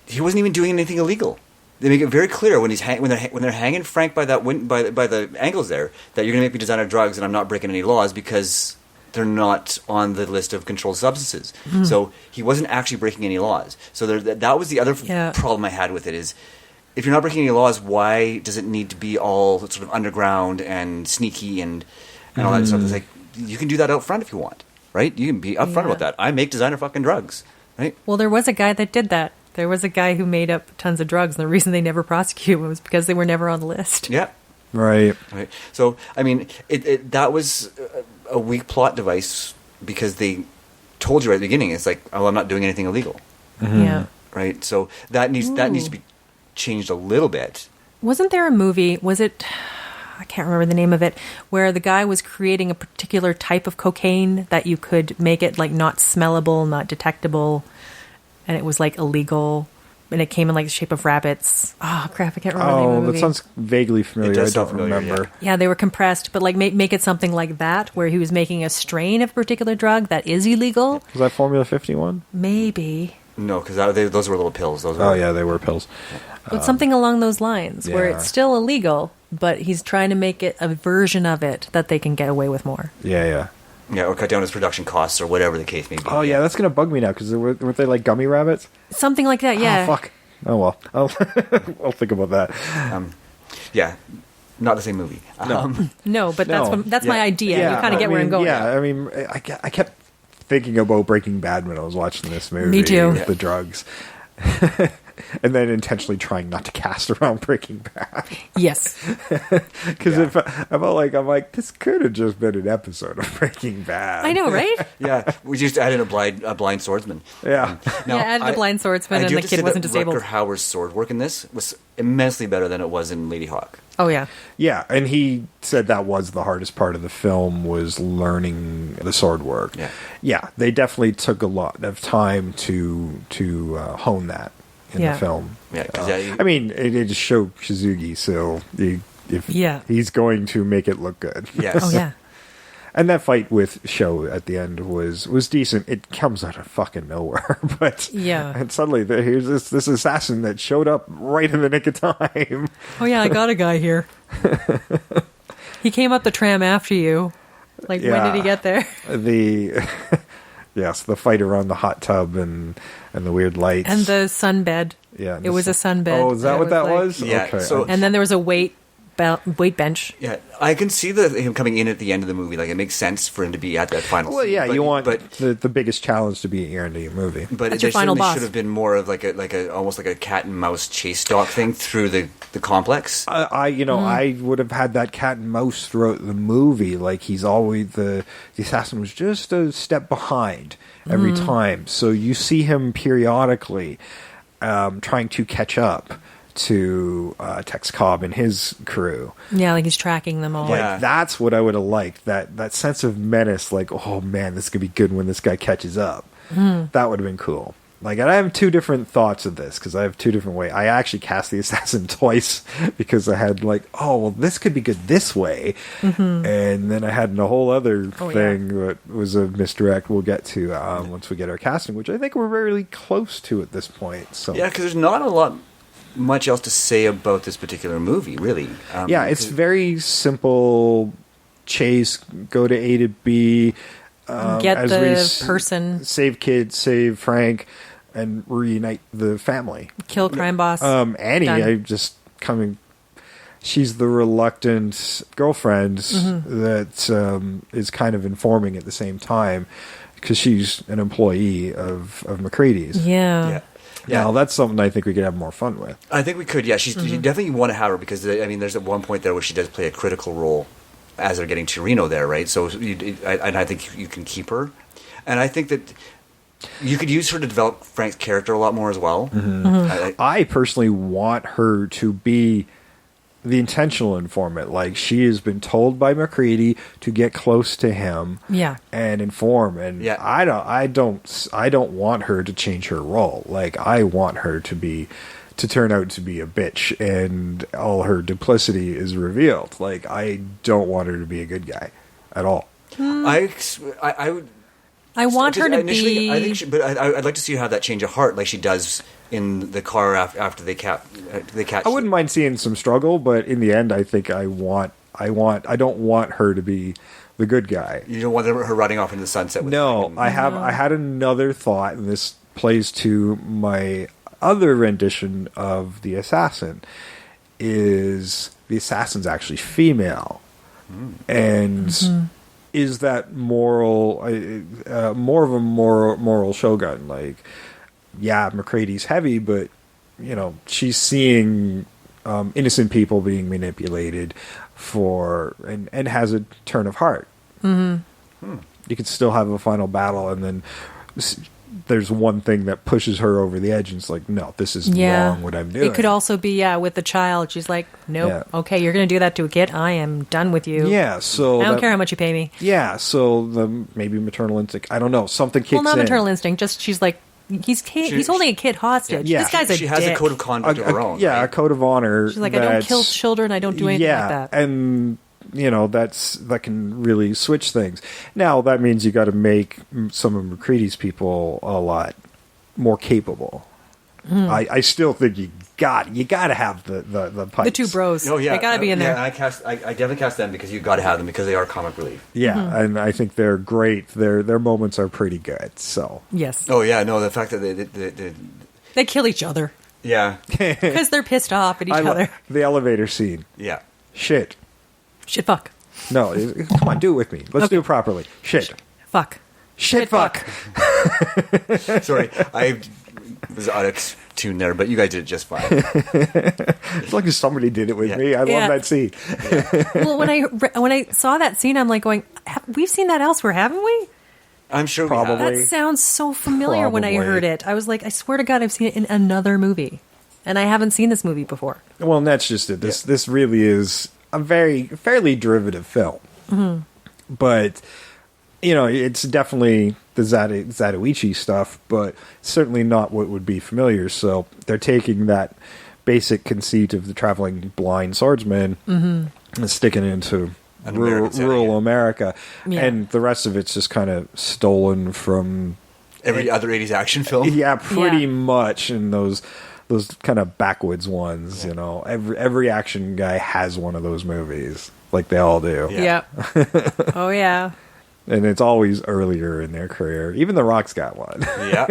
he wasn't even doing anything illegal. They make it very clear when they're hanging Frank by the ankles there that you're going to make me designer drugs and I'm not breaking any laws because they're not on the list of controlled substances. So he wasn't actually breaking any laws. So that was the other problem I had with it is, if you're not breaking any laws, why does it need to be all sort of underground and sneaky and all that stuff? It's like, you can do that out front if you want, right? You can be upfront about that. I make designer fucking drugs, right? Well, there was a guy that did that. There was a guy who made up tons of drugs, and the reason they never prosecuted him was because they were never on the list. Yeah. Right. So, I mean, that was a weak plot device because they told you right at the beginning, it's like, oh, I'm not doing anything illegal. Yeah. Right? So that needs to be changed a little bit. Wasn't there a movie, I can't remember the name of it, where the guy was creating a particular type of cocaine that you could make it like not smellable, not detectable, and it was like illegal, and it came in like the shape of rabbits. Oh crap, I can't remember the name of the movie. That sounds vaguely familiar. I don't remember. Yeah, they were compressed, but like make it something like that, where he was making a strain of a particular drug that is illegal. Was that Formula 51? Maybe. No, because those were little pills. They were pills. But something along those lines, where it's still illegal, but he's trying to make it a version of it that they can get away with more. Yeah, or cut down his production costs or whatever the case may be. Oh, yeah, that's going to bug me now, because weren't they like gummy rabbits? Something like that, yeah. Oh, fuck. Oh, well. I'll think about that. Yeah, not the same movie. No, but that's my idea. Yeah, you kind of get where I'm going. Yeah, I mean, I kept thinking about Breaking Bad when I was watching this movie. Me too. With the drugs. And then intentionally trying not to cast around Breaking Bad. Yes. Because I'm like, this could have just been an episode of Breaking Bad. I know, right? Yeah, we just added a blind swordsman. Yeah. Added a blind swordsman, and the kid wasn't disabled. Rutger Hauer's sword work in this was immensely better than it was in Lady Hawk. Oh, yeah. Yeah, and he said that was the hardest part of the film, was learning the sword work. Yeah, they definitely took a lot of time to hone that in the film. I mean, it is Sho Kosugi, so he's going to make it look good. Yes. Oh, yeah. And that fight with Sho at the end was decent. It comes out of fucking nowhere, but and suddenly here's this assassin that showed up right in the nick of time. Oh yeah, I got a guy here. He came up the tram after you. Like, when did he get there? Yes, the fight around the hot tub and the weird lights and the sunbed. Yeah, it was a sunbed. Oh, is that what that was? Yeah. Okay. So, and then there was a weight bench. Yeah, I can see him coming in at the end of the movie. Like, it makes sense for him to be at that final. Well, yeah, scene, you want the biggest challenge to be at the end of your movie. But that's it your final boss. Should have been more of like a almost like a cat and mouse chase dog thing through the complex. I would have had that cat and mouse throughout the movie. Like, he's always the assassin was just a step behind every time. So you see him periodically trying to catch up to Tex Cobb and his crew. Yeah, like he's tracking them all. Like, that's what I would have liked. That sense of menace, like, oh man, this could be good when this guy catches up. That would have been cool. Like, and I have two different thoughts of this, because I have two different ways. I actually cast the assassin twice, because I had like, oh, well, this could be good this way. And then I had a whole other thing that was a misdirect we'll get to once we get our casting, which I think we're very close to at this point. So yeah, because there's not much else to say about this particular movie, really. It's very simple. Chase, go to A to B. Get as the person, save kids, save Frank, and reunite the family. kill crime boss. Annie, Done. I just coming. She's the reluctant girlfriend that is kind of informing at the same time because she's an employee of McCready's. Yeah. Now that's something I think we could have more fun with. I think we could. Yeah, you definitely want to have her because I mean, there's at one point there where she does play a critical role as they're getting to Reno there, right? So, I think you can keep her, and I think that you could use her to develop Frank's character a lot more as well. I personally want her to be the intentional informant. Like, she has been told by McCready to get close to him, and inform. And I don't want her to change her role. Like, I want her to turn out to be a bitch, and all her duplicity is revealed. Like, I don't want her to be a good guy at all. I would. I want her to be. I think but I'd like to see her have that change of heart, like she does in the car after they catch. I wouldn't mind seeing some struggle, but in the end, I think I don't want her to be the good guy. You don't want her running off into the sunset. With I had another thought, and this plays to my other rendition of the assassin. Is the assassin's actually female, and is that moral, more of a moral shogun? Like, yeah, McCready's heavy, but she's seeing innocent people being manipulated and has a turn of heart. You could still have a final battle, and then there's one thing that pushes her over the edge, and it's like, no, this is wrong what I'm doing. It could also be, with the child. She's like, nope, okay, you're going to do that to a kid? I am done with you. Yeah, so... I don't care how much you pay me. Yeah, so maybe maternal instinct. I don't know. Something kicks in. Well, not maternal instinct, just she's like, he's holding a kid hostage. Yeah. This guy's a She has dick. a code of conduct of her own. Yeah, right? a code of honor. She's like, I don't kill children, I don't do anything like that. And... that can really switch things. Now, that means you got to make some of McCready's people a lot more capable. I still think you got to have the Pikes. The two bros. Oh, yeah. They got to be in there. Yeah, I definitely cast them because you got to have them because they are comic relief. Yeah, and I think they're great. Their moments are pretty good. So Yes. Oh yeah, no, the fact that They kill each other. yeah, Because they're pissed off at each other. The elevator scene. yeah. Shit. Shit, fuck. No, come on, do it with me. Let's do it properly. Shit. Fuck. Shit, fuck. Sorry, I was out of tune there, but you guys did it just fine. As long as somebody did it with me, I love that scene. Well, when I saw that scene, I'm like going, we've seen that elsewhere, haven't we? I'm sure Probably. we have. That sounds so familiar when I Probably. heard it. I was like, I swear to God, I've seen it in another movie. And I haven't seen this movie before. Well, and that's just it. This really is a fairly derivative film. But, it's definitely the Zatoichi stuff, but certainly not what would be familiar. So they're taking that basic conceit of the traveling blind swordsman and sticking it into rural America. Yeah. And the rest of it's just kind of stolen from Every other 80s action film. Yeah, pretty Yeah. much in those kind of backwoods ones, Every action guy has one of those movies, like they all do. Yeah. Yep. Oh, yeah. And it's always earlier in their career. Even The Rock's got one. Yeah.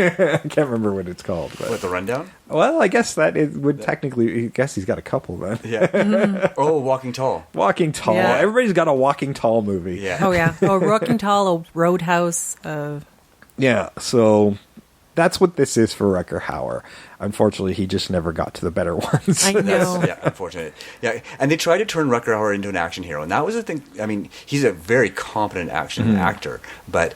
I can't remember what it's called. But. With the rundown? Well, I guess that it would technically... I guess he's got a couple then. Yeah. Oh, Walking Tall. Walking Tall. Yeah. Everybody's got a Walking Tall movie. Yeah. Oh, yeah. Oh, Rocking Tall, a Roadhouse. Yeah, so that's what this is for Rutger Hauer. Unfortunately, he just never got to the better ones. I know. Yeah, unfortunate. Yeah, and they tried to turn Rutger Hauer into an action hero, and that was the thing. I mean, he's a very competent action actor, but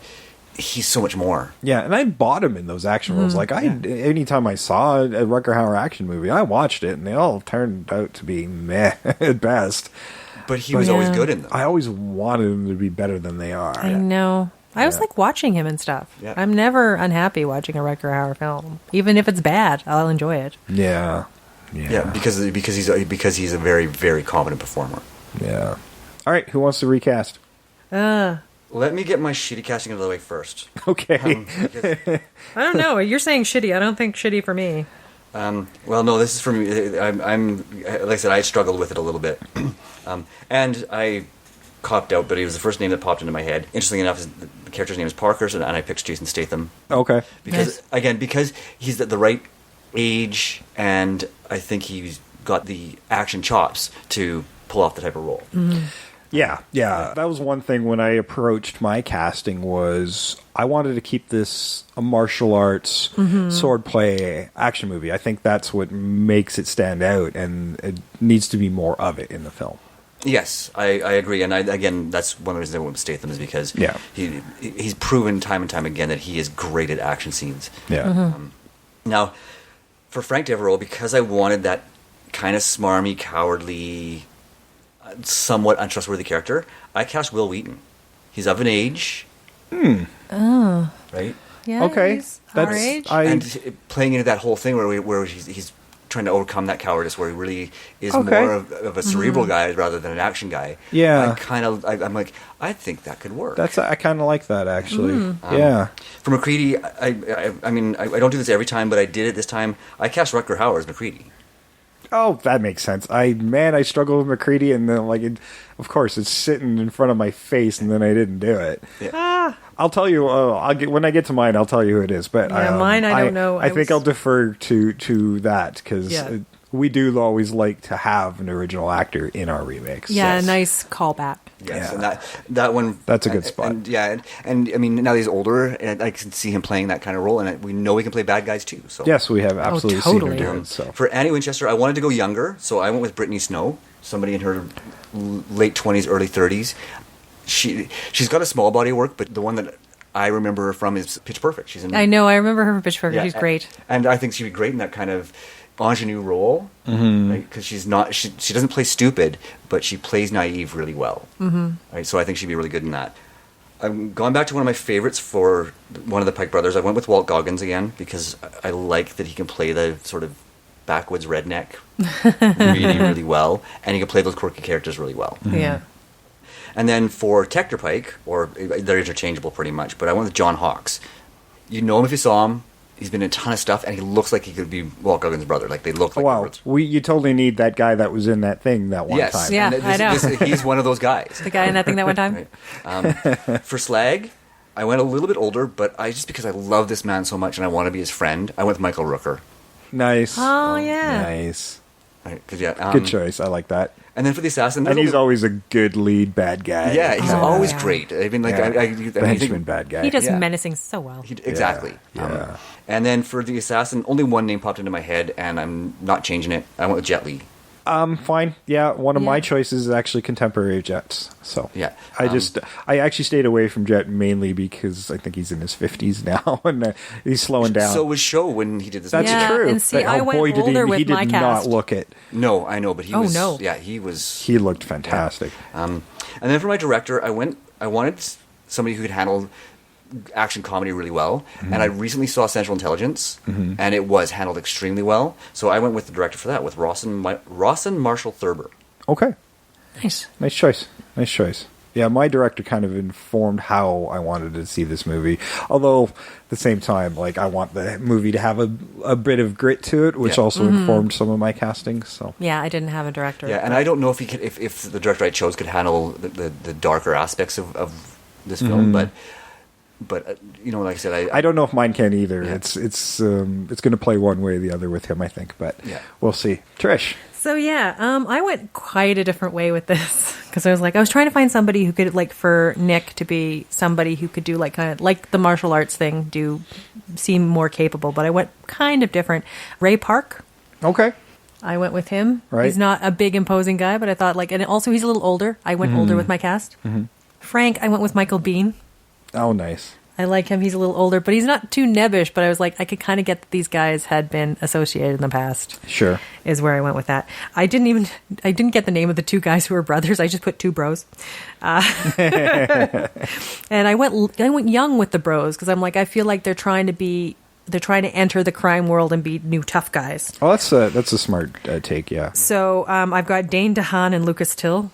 he's so much more. Yeah, and I bought him in those action roles. Like, anytime I saw a Rutger Hauer action movie, I watched it, and they all turned out to be meh at best. But he was always good in them. I always wanted them to be better than they are. I know. I was like watching him and stuff. Yeah. I'm never unhappy watching a Rutger Hauer film. Even if it's bad, I'll enjoy it. Yeah. Yeah, because he's a very, very competent performer. Yeah. All right, who wants to recast? Let me get my shitty casting out of the way first. Okay. Because, I don't know. You're saying shitty. I don't think shitty for me. well, no, this is for me. I'm like I said, I struggled with it a little bit, and I copped out, but he was the first name that popped into my head. Interestingly enough, the character's name is Parker, and I picked Jason Statham. Okay. Because he's at the right age, and I think he's got the action chops to pull off the type of role. Yeah. That was one thing when I approached my casting was I wanted to keep this a martial arts swordplay action movie. I think that's what makes it stand out, and it needs to be more of it in the film. Yes, I agree, and again, that's one of the reasons I went with Statham is because he's proven time and time again that he is great at action scenes. Yeah. Now, for Frank Devereaux, because I wanted that kind of smarmy, cowardly, somewhat untrustworthy character, I cast Will Wheaton. He's of an age. Oh. Right? Yeah, Okay. he's our age. And playing into that whole thing where he's trying to overcome that cowardice, where he really is more of a cerebral guy rather than an action guy. Yeah. I'm like, I think that could work. I kind of like that, actually. Yeah. For McCready, I mean, I don't do this every time, but I did it this time. I cast Rutger Hauer as McCready. Oh, that makes sense. I struggle with McCready, and then of course, it's sitting in front of my face, and then I didn't do it. Yeah. I'll tell you. When I get to mine, I'll tell you who it is. But mine, I don't know. I think I'll defer to that because we do always like to have an original actor in our remakes. Yeah, Yes. Nice callback. Yes, Yeah. and that one. That's a good spot. And I mean, now that he's older, and I can see him playing that kind of role, and we know he can play bad guys too. So Yes, we have absolutely totally. seen him do it. So. For Annie Winchester, I wanted to go younger, so I went with Brittany Snow, somebody in her late 20s, early 30s. She's got a small body of work, but the one that I remember her from is Pitch Perfect. She's in. I know. I remember her from Pitch Perfect. Yeah, She's great. and I think she'd be great in that kind of ingenue role, because she's not. She doesn't play stupid, but she plays naive really well. Right, so I think she'd be really good in that. I'm going back to one of my favorites for one of the Pike brothers. I went with Walt Goggins again because I like that he can play the sort of backwoods redneck really, really well, and he can play those quirky characters really well. Yeah. And then for Tector Pike, or they're interchangeable pretty much, but I went with John Hawkes. You know him if you saw him. He's been in a ton of stuff, and he looks like he could be Walt Goggins' brother. Like, they look like Wow, brothers. you totally need that guy that was in that thing that one Yes. time. Yeah, And I know. he's one of those guys. The guy in that thing that one time. Right. For Slag, I went a little bit older, but just because I love this man so much and I want to be his friend, I went with Michael Rooker. Nice. Oh, yeah. Nice. Right, Good choice. I like that. And then for the assassin, And he's always a good lead bad guy. yeah, he's Oh, always yeah. great. I mean, like, Yeah. I The mean, henchman bad guy. He does Yeah. menacing so well. exactly. Yeah. And then for the assassin, only one name popped into my head, and I'm not changing it. I went with Jet Li. Fine. Yeah, one of my Yeah. choices is actually contemporary Jets. So Yeah. I actually stayed away from Jet mainly because I think he's in his 50s now and he's slowing down. So was Sho when he did this. That's Yeah, true. and see, But, I went did older he with did my not cast. look it. No, I know, but he Oh, was. no. Yeah, he was. He looked fantastic. And then for my director, I wanted somebody who could handle action comedy really well. And I recently saw Central Intelligence, and it was handled extremely well. So I went with the director for that, with Rawson Marshall Thurber. Okay. Nice. Nice choice. Yeah, my director kind of informed how I wanted to see this movie. Although, at the same time, like, I want the movie to have a bit of grit to it, which Yeah. also informed some of my casting. So Yeah, I didn't have a director. Yeah, and I don't know if he could, if the director I chose could handle the darker aspects of this film, but you know, like I said, I don't know if mine can either. Yeah. It's going to play one way or the other with him, I think. But Yeah. we'll see. Trish. So yeah, I went quite a different way with this because I was trying to find somebody who could, like, for Nick to be somebody who could do, like, kind of like the martial arts thing, seem more capable. But I went kind of different. Ray Park. Okay. I went with him. Right. He's not a big imposing guy, but I thought, like, and also he's a little older. I went older with my cast. Frank, I went with Michael Biehn. Oh, nice. I like him. He's a little older, but he's not too nebbish. But I was like, I could kind of get that these guys had been associated in the past. Sure. Is where I went with that. I didn't get the name of the two guys who were brothers. I just put two bros. And I went young with the bros because I'm like, I feel like they're trying to enter the crime world and be new tough guys. Oh, that's a smart take. Yeah. So I've got Dane DeHaan and Lucas Till.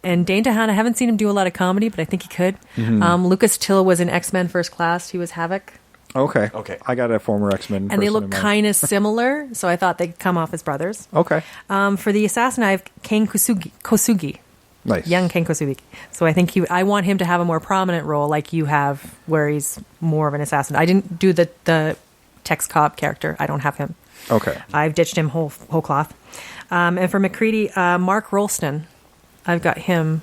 And Dane DeHaan, I haven't seen him do a lot of comedy, but I think he could. Lucas Till was in X-Men First Class. He was Havoc. Okay. Okay. I got a former X-Men. And they person look in mind. kind of similar, so I thought they'd come off as brothers. Okay. For the assassin, I have Kane Kosugi. Nice. Young Ken Kosugi. So I think I want him to have a more prominent role like you have, where he's more of an assassin. I didn't do the Tex Cobb character. I don't have him. Okay. I've ditched him whole cloth. And for McCready, Mark Rolston, I've got him.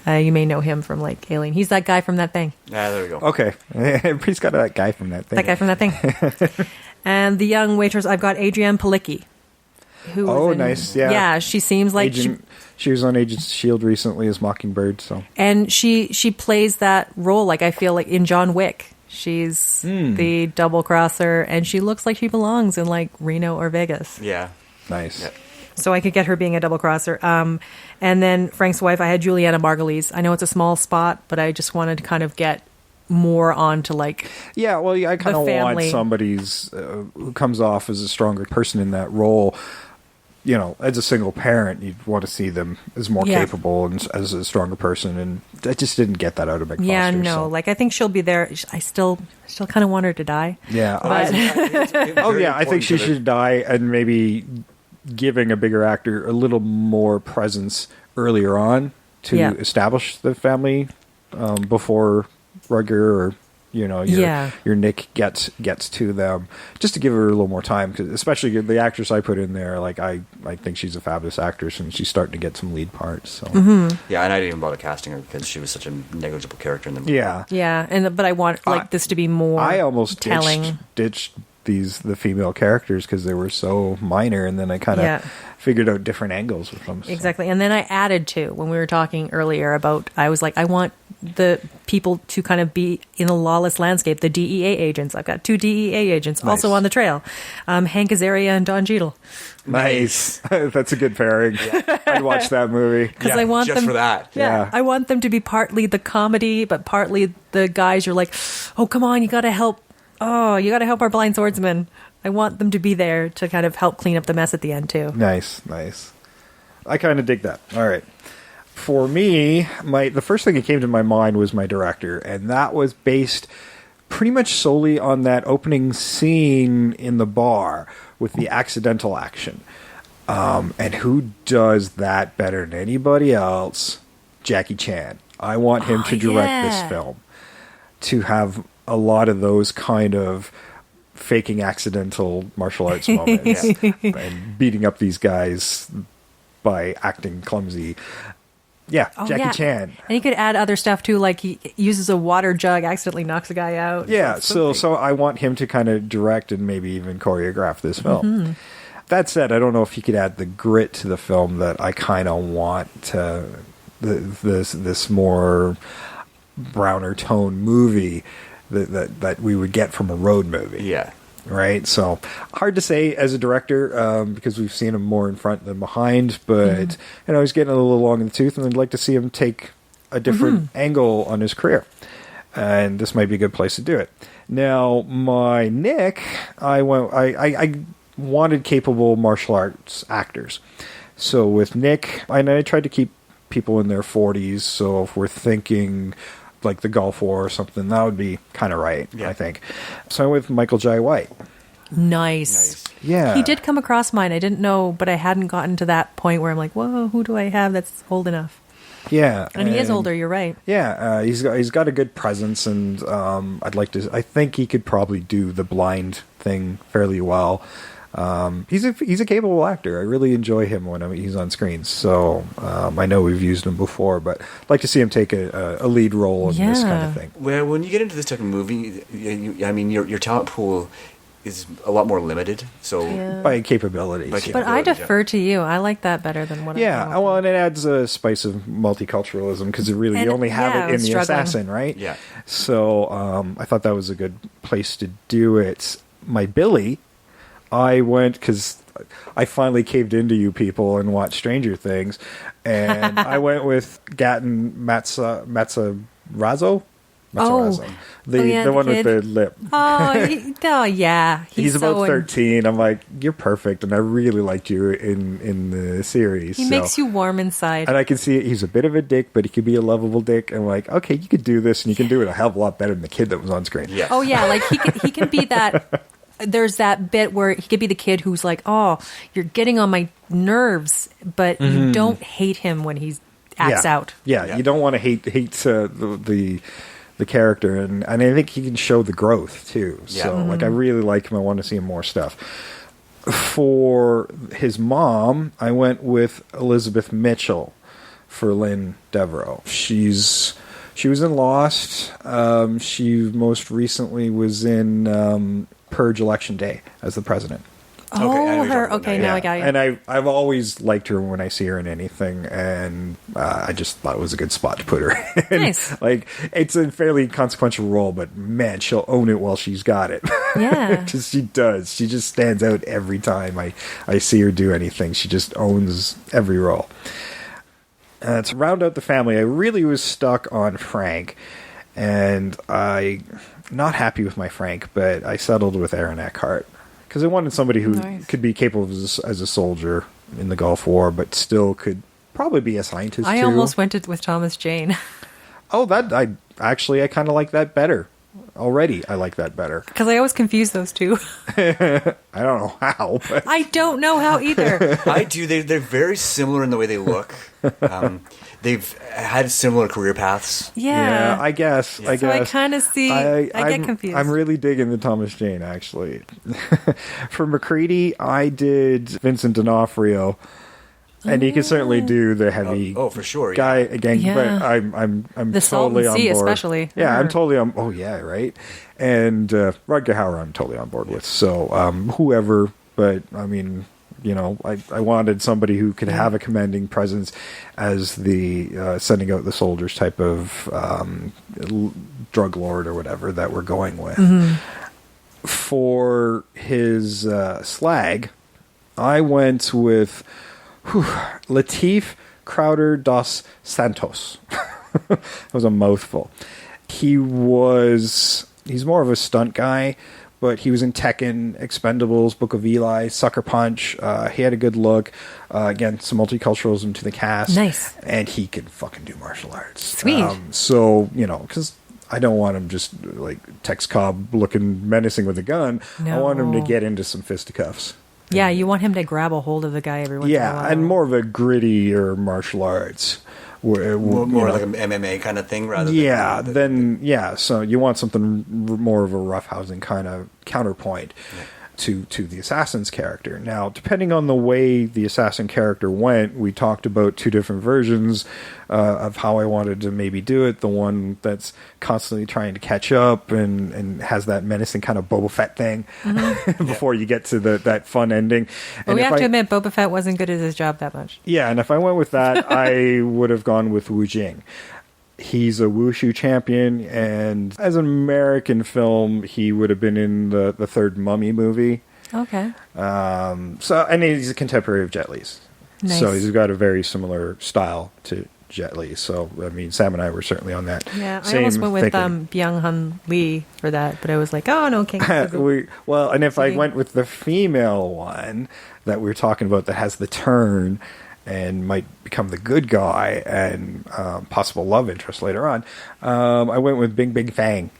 You may know him from like Alien. He's that guy from That Thing. Yeah, there we go. Okay. He's got that guy from That Thing. That guy from That Thing. And the young waitress, I've got Adrienne Palicki. Who was nice. Yeah. Yeah, she seems like she was on Agents of S.H.I.E.L.D. recently as Mockingbird. So. And she plays that role like I feel like in John Wick. She's the double crosser, and she looks like she belongs in like Reno or Vegas. Yeah. Nice. Yeah. So I could get her being a double crosser. And then Frank's wife, I had Juliana Margulies. I know it's a small spot, but I just wanted to kind of get more onto like Yeah, well, I kind of want somebody's who comes off as a stronger person in that role. You know, as a single parent, you'd want to see them as more capable and as a stronger person, and I just didn't get that out of McFoster. Yeah, no, so. like I think she'll be there. I still kind of want her to die. Yeah, but I think she should die, and maybe giving a bigger actor a little more presence earlier on to establish the family before Rutger or your Nick gets to them, just to give her a little more time, because especially the actress I put in there, like I think she's a fabulous actress, and she's starting to get some lead parts. So yeah, and I didn't even bother casting her because she was such a negligible character in the movie. Yeah, but I want this to be more. I almost telling. ditched the female characters because they were so minor, and then I kind of figured out different angles with them. So. Exactly, and then I added to when we were talking earlier about I was like I want the people to kind of be in a lawless landscape. The DEA agents. I've got 2 DEA agents also on the trail. Hank Azaria and Don Cheadle. Nice. That's a good pairing. Yeah. I'd watch that movie. Because I want just them for that. Yeah, I want them to be partly the comedy, but partly the guys you're like, oh come on, you got to help. Oh, you got to help our blind swordsman. I want them to be there to kind of help clean up the mess at the end too. Nice. I kind of dig that. All right. For me, the first thing that came to my mind was my director, and that was based pretty much solely on that opening scene in the bar with the accidental action. And who does that better than anybody else? Jackie Chan. I want him to direct this film, to have a lot of those kind of faking accidental martial arts moments and beating up these guys by acting clumsy. Yeah, Jackie Chan. And he could add other stuff too, like he uses a water jug, accidentally knocks a guy out. Yeah, so I want him to kind of direct and maybe even choreograph this film. Mm-hmm. That said, I don't know if he could add the grit to the film that I kind of want to this more browner tone movie that we would get from a road movie. Yeah. Right? So, hard to say as a director, because we've seen him more in front than behind, but, he's getting a little long in the tooth, and I'd like to see him take a different angle on his career. And this might be a good place to do it. Now, my Nick, I wanted capable martial arts actors. So, with Nick, I tried to keep people in their 40s, so if we're thinking like the Gulf War or something, that would be kind of right, I think. So I went with Michael Jai White. Nice. Yeah. He did come across mine. I didn't know, but I hadn't gotten to that point where I'm like, whoa, who do I have that's old enough? Yeah. And he is older, you're right. Yeah, he's got a good presence, and I think he could probably do the blind thing fairly well. He's a capable actor. I really enjoy him when he's on screen. So I know we've used him before, but I'd like to see him take a lead role in this kind of thing. Well, when you get into this type of movie, your talent pool is a lot more limited. So by capabilities. But I defer to you. I like that better than what. Yeah, well, and it adds a spice of multiculturalism because you only have it in the assassin, right? Yeah. So I thought that was a good place to do it. My Billy. I went because I finally caved into you people and watched Stranger Things, and I went with Gaten Matarazzo. The one with the lip. He's about 13. I'm like, you're perfect, and I really liked you in the series. He makes you warm inside, and I can see it. He's a bit of a dick, but he could be a lovable dick. And I'm like, okay, you could do this, and you can do it a hell of a lot better than the kid that was on screen. Yes. Oh yeah, like he can be that. There's that bit where he could be the kid who's like, oh, you're getting on my nerves, but you don't hate him when he's acts out. Yeah, you don't want to hate the character, and I think he can show the growth too. So like, I really like him. I want to see him more stuff. For his mom, I went with Elizabeth Mitchell for Lynn Devereaux. She was in Lost. She most recently was in Purge Election Day as the president. Oh, her. Okay, now I got you. And I've always liked her when I see her in anything, and I just thought it was a good spot to put her in. Nice. Like, it's a fairly consequential role, but man, she'll own it while she's got it. Yeah. Just, she does. She just stands out every time I see her do anything. She just owns every role. To round out the family, I really was stuck on Frank, and I'm not happy with my Frank, but I settled with Aaron Eckhart. Because I wanted somebody who could be capable as a soldier in the Gulf War, but still could probably be a scientist, I too. almost went with Thomas Jane. Oh, I kind of like that better. Already, I like that better. Because I always confuse those two. I don't know how. But I don't know how either. I do. They're very similar in the way they look. They've had similar career paths. Yeah. I guess. So I kind of see. I get confused. I'm really digging the Thomas Jane, actually. For McCready, I did Vincent D'Onofrio. And he can certainly do the heavy for sure, guy again. Yeah. But I'm the totally Salton on Sea, board. especially. Yeah, I'm totally on. Oh yeah, right. And Rutger Hauer, I'm totally on board with. So whoever, but I mean, I wanted somebody who could have a commanding presence as the sending out the soldiers type of drug lord or whatever that we're going with. Mm-hmm. For his slag, I went with Latif Crowder dos Santos. That was a mouthful. He's more of a stunt guy, but he was in Tekken, Expendables, Book of Eli, Sucker Punch. He had a good look. Again, some multiculturalism to the cast. Nice. And he can fucking do martial arts. Sweet. So, because I don't want him just like Tex Cobb looking menacing with a gun. No. I want him to get into some fisticuffs. Yeah, you want him to grab a hold of the guy every once in a while. Yeah, and more of a grittier martial arts. More like an MMA kind of thing rather than... so you want something more of a roughhousing kind of counterpoint to the assassin's character. Now, depending on the way the assassin character went, we talked about two different versions of how I wanted to maybe do it. The one that's constantly trying to catch up and has that menacing kind of Boba Fett thing before you get to that fun ending. But we have to admit, Boba Fett wasn't good at his job that much. Yeah, and if I went with that, I would have gone with Wu Jing. He's a wushu champion, and as an American film, he would have been in the third Mummy movie. Okay. And he's a contemporary of Jet Li's. Nice. So he's got a very similar style to Jet Li. So, I mean, Sam and I were certainly on that. Yeah, I same almost went with thinking. Byung-hun Lee for that, but I was like, oh, no, King. And if I went with the female one that we were talking about that has the turn and might become the good guy and possible love interest later on, I went with Bing Bing Fang.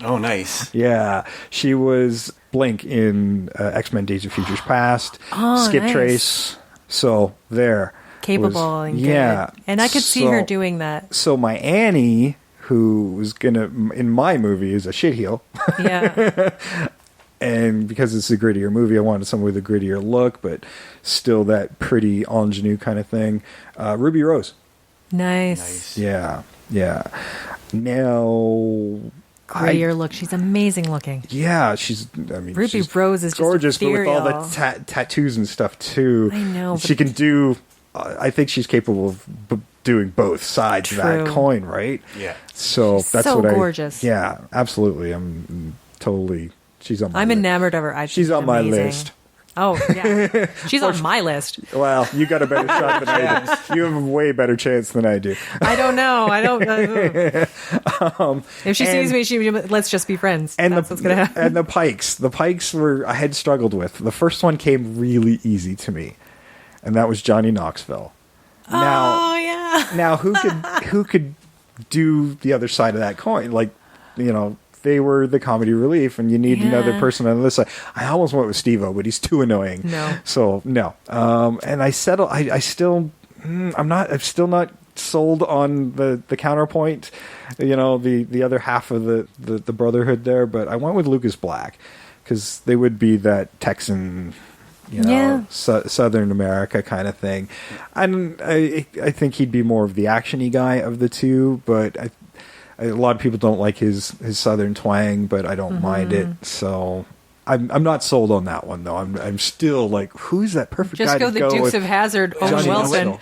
Oh, nice. Yeah. She was Blink in X-Men Days of Futures Past, Skip nice. Trace. So there. Capable and good. Yeah. And I could see her doing that. So my Annie, who was in my movie, is a shitheel. Yeah. And because it's a grittier movie, I wanted someone with a grittier look, but still that pretty ingenue kind of thing. Ruby Rose. Nice. Yeah. Now... Grittier look. She's amazing looking. Yeah, Ruby she's Rose is gorgeous, just ethereal. but with all the tattoos and stuff too. I know. She can do... I think she's capable of doing both sides of that coin, right? Yeah. So she's that's so what gorgeous. Yeah, absolutely. I'm totally... She's on my I'm list. enamored of her. She's on my list. Oh, yeah. She's on my list. Well, you got a better shot than I do. You have a way better chance than I do. I don't know. If she sees me, let's just be friends. And that's what's going to happen. And the Pikes. The Pikes I had struggled with. The first one came really easy to me, and that was Johnny Knoxville. Now, who could do the other side of that coin? Like, they were the comedy relief, and you need another person on the other side. I almost went with Steve-O, but he's too annoying. No. So no. And I settled. I'm still not sold on the counterpoint, the other half of the Brotherhood there, but I went with Lucas Black because they would be that Texan, Southern America kind of thing. And I think he'd be more of the action-y guy of the two, but a lot of people don't like his Southern twang, but I don't mind it. So I'm not sold on that one though. I'm still like, who's that perfect guy Just to go the go Dukes with? of Hazzard, Owen Johnny Wilson. Knoxville.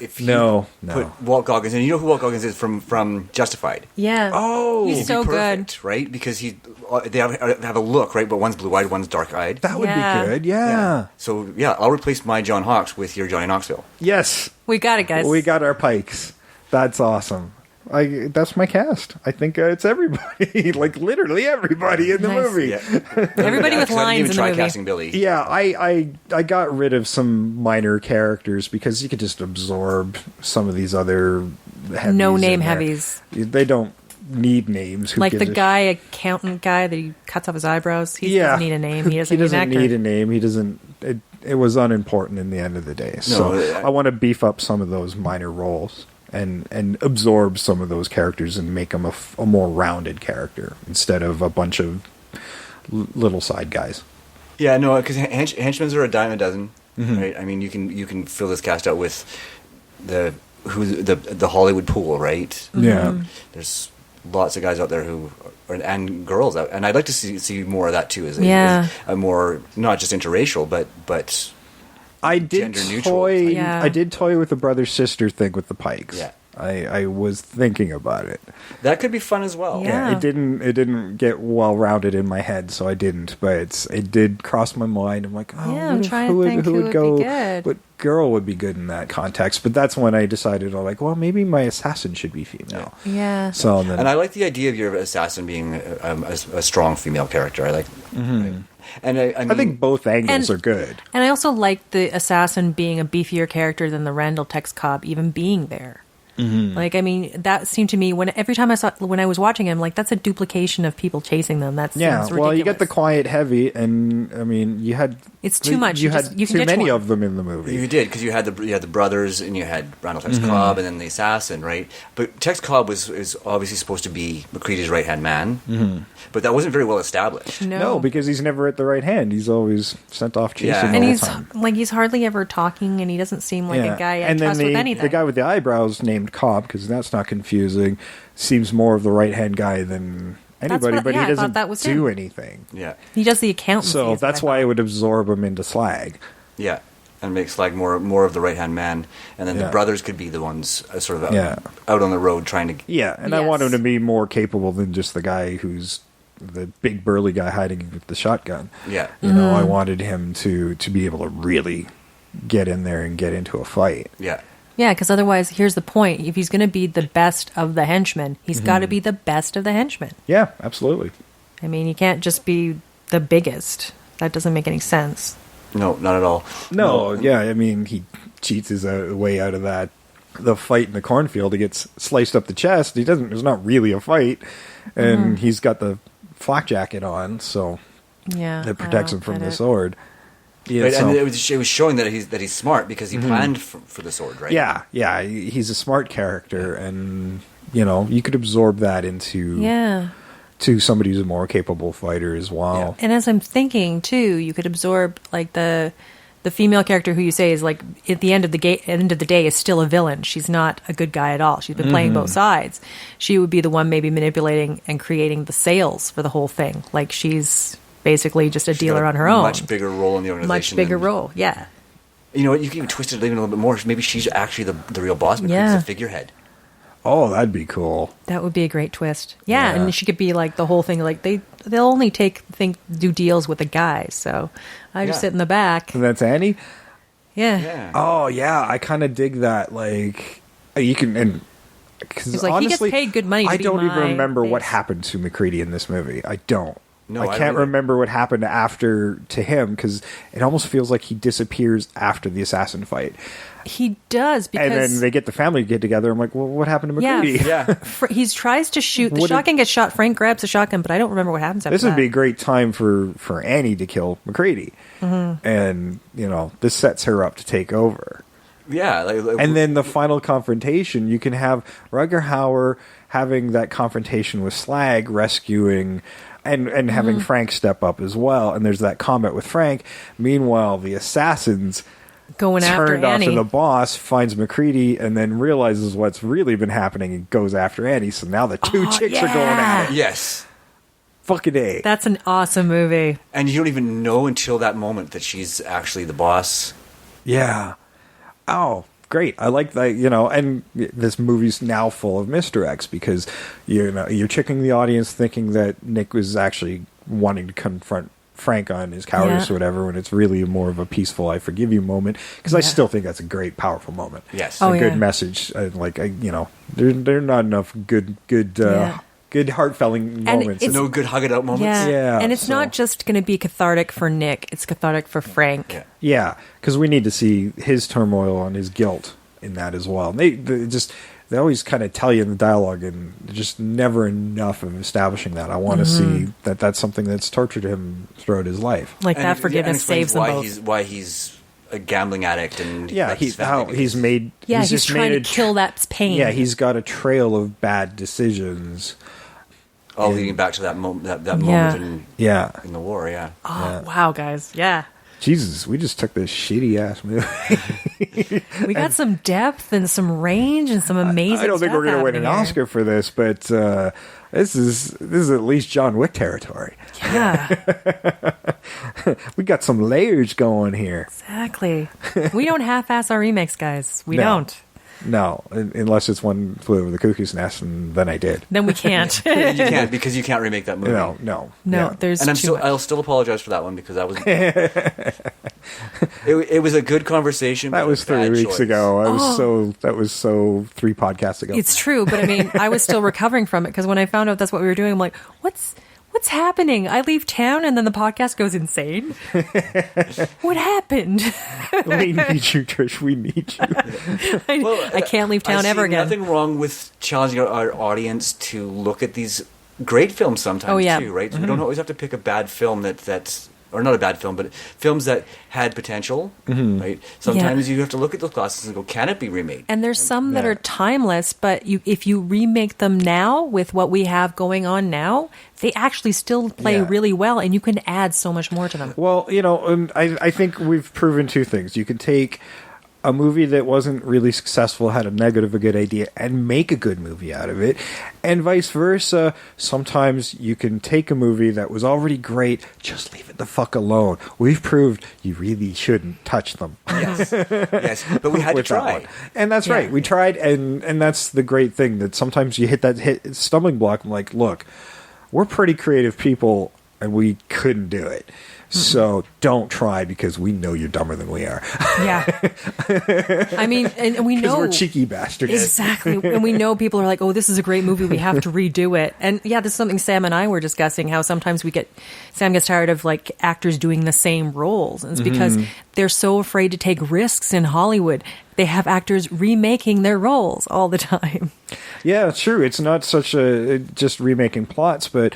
If you No. put Walt Goggins, and you know who Walt Goggins is from Justified. Yeah. Oh, He's He'd so be good. perfect, right? Because they have a look, right? But one's blue-eyed, one's dark-eyed. that would Yeah. be good. Yeah. So yeah, I'll replace my John Hawkes with your Johnny Knoxville. Yes. We got it, guys. We got our Pikes. That's awesome. That's my cast. I think it's everybody, like literally everybody in the Nice. movie. Yeah, Everybody with I didn't lines even in the try movie. casting Billy. Yeah, I got rid of some minor characters because you could just absorb some of these other heavies No name in there. heavies. They don't need names. Who Like gives the a guy, accountant guy that he cuts off his eyebrows. He doesn't need a name. He doesn't, need an actor. need a name. He doesn't. It was unimportant in the end of the day. So I want to beef up some of those minor roles and absorb some of those characters and make them a more rounded character instead of a bunch of little side guys. Yeah, no, because henchmen are a dime a dozen, right? I mean, you can fill this cast out with the Hollywood pool, right? Yeah. There's lots of guys out there and girls out, and I'd like to see more of that too. As a more not just interracial, but I did gender neutral toy. type. Yeah. I did toy with the brother sister thing with the Pikes. Yeah. I was thinking about it. that could be fun as well. Yeah. It didn't get well rounded in my head, so I didn't. But it did cross my mind. I'm like, oh, Yeah, I'm trying to think who would be good. What girl would be good in that context? But that's when I decided, I'm like, well, maybe my assassin should be female. Yeah. So then, And I like the idea of your assassin being a strong female character. I like, and I mean, I think both angles are good. And I also like the assassin being a beefier character than the Randall Tex Cobb even being there. Like, I mean, that seemed to me every time when I was watching him, like that's a duplication of people chasing them. That's Well, you get the ridiculous. quiet heavy, and I mean, you had It's too much. You You had just- you can too ditch many one. of them in the movie. you did because you had the brothers and you had Randall Tex Cobb and then the assassin, right? But Tex Cobb is obviously supposed to be McCready's right hand man, but that wasn't very well established. No, because he's never at the right hand. He's always sent off chasing Yeah. all and the he's time. like he's hardly ever talking, and he doesn't seem like a guy I trust with anything. The guy with the eyebrows named Cobb, because that's not confusing, seems more of the right hand guy than anybody, what- but yeah, I he thought doesn't that was do him. anything. Yeah, He does the accountancy. So is what that's I why I thought. would absorb him into Slag. yeah, and make Slag more of the right hand man, and then Yeah. the brothers could be the ones sort of Yeah. out on the road trying to. Yeah, and I want him Yes. to be more capable than just the guy who's the big burly guy hiding with the shotgun. Yeah, You know, I wanted him to be able to really get in there and get into a fight. yeah. Yeah, because otherwise, here's the point: if he's going to be the best of the henchmen, he's got to be the best of the henchmen. Yeah, absolutely. I mean, he can't just be the biggest. That doesn't make any sense. No, not at all. No, yeah, I mean, he cheats his way out of that. The fight in the cornfield, he gets sliced up the chest. There's not really a fight, and he's got the flak jacket on, so Yeah, that protects I him don't from get the it. sword. Yeah, Right, so- and it was showing that he's smart because he planned for the sword, right? yeah, he's a smart character, and you could absorb that into to somebody who's a more capable fighter as well. And as I'm thinking too, you could absorb like the female character who you say is like at the end of the day is still a villain. She's not a good guy at all. She's been playing both sides. She would be the one maybe manipulating and creating the sales for the whole thing. Like she's basically just a She's dealer got on her own. Much bigger role in the organization. Much bigger than- role. Yeah. You know what? You can even twist it even a little bit more. Maybe she's actually the real boss. McCready's Yeah. the figurehead. Oh, that'd be cool. That would be a great twist. Yeah, Yeah. and she could be like the whole thing. Like they'll only do deals with the guys. So I just Yeah. sit in the back. And that's Annie? Yeah. Yeah. Oh, yeah, I kind of dig that. Like, you can... and because He's like, he gets honestly, paid good money to I be don't even my remember what face. happened to McCready in this movie. I don't. No, I I can't don't either. remember what happened after to him, because it almost feels like he disappears after the assassin fight. He does because And then they get the family get together. I'm like, well, what happened to McCready? Yeah. He tries to shoot. The Would it- shotgun gets shot. Frank grabs the shotgun, but I don't remember what happens after This would that. be a great time for Annie to kill McCready. Mm-hmm. And, this sets her up to take over. Yeah, And then the final confrontation, you can have Rutger Hauer having that confrontation with Slag, rescuing and having Frank step up as well. And there's that combat with Frank. Meanwhile, the assassins Going after turned off Annie. to the boss, finds McCready, and then realizes what's really been happening and goes after Annie. So now the two chicks are going at it. yes. Fucking A. That's an awesome movie. And you don't even know until that moment that she's actually the boss. Yeah. Oh, great. I like that, and this movie's now full of misdirects because, you're tricking the audience thinking that Nick was actually wanting to confront Frank on his cowardice or whatever, when it's really more of a peaceful "I forgive you" moment. Because I still think that's a great, powerful moment. Yes. A good message. There are not enough good heartfelt moments. No good hug it out moments. Yeah, and it's not just going to be cathartic for Nick; it's cathartic for Frank. Yeah, because we need to see his turmoil and his guilt in that as well. They always kind of tell you in the dialogue, and just never enough of establishing that. I want to see that that's something that's tortured him throughout his life. Like that forgiveness saves them both. Why he's a gambling addict and he's he's just trying made to kill that pain. Yeah, he's got a trail of bad decisions. All leading back to that moment. That moment in the war. Yeah. Oh wow, guys! Yeah. Jesus, we just took this shitty ass movie. We got some depth and some range and some amazing. I don't think we're going to win an Oscar for this, but this is at least John Wick territory. Yeah, we got some layers going here. Exactly. We don't half-ass our remakes, guys. We don't. No, unless it's One Flew Over the Cuckoo's Nest, and then I did. Then we can't. You can't, because you can't remake that movie. No. Yeah. There's and I'll still apologize for that one, because that was it was a good conversation. That was 3 weeks ago. That was so 3 podcasts ago. It's true, but I mean, I was still recovering from it, because when I found out that's what we were doing, I'm like, what's happening? I leave town and then the podcast goes insane. What happened? We need you, Trish. We need you. I can't leave town ever again. Nothing wrong with challenging our audience to look at these great films sometimes too, right? We don't always have to pick a bad film that's or not a bad film, but films that had potential, right? Sometimes you have to look at those classics and go, can it be remade? And there's some that are timeless, but if you remake them now with what we have going on now, they actually still play really well, and you can add so much more to them. Well, I think we've proven 2 things. You can take a movie that wasn't really successful, had a good idea, and make a good movie out of it. And vice versa, sometimes you can take a movie that was already great, just leave it the fuck alone. We've proved you really shouldn't touch them. Yes, but we had to try. And that's right, we tried, and that's the great thing, that sometimes you hit that stumbling block. I'm like, look, we're pretty creative people, and we couldn't do it. So don't try, because we know you're dumber than we are. Yeah. I mean, and we know. Because we're cheeky bastards. Exactly. And we know people are like, oh, this is a great movie, we have to redo it. And this is something Sam and I were discussing, how sometimes Sam gets tired of like actors doing the same roles. And it's because they're so afraid to take risks in Hollywood. They have actors remaking their roles all the time. Yeah, it's true. It's not such just remaking plots, but,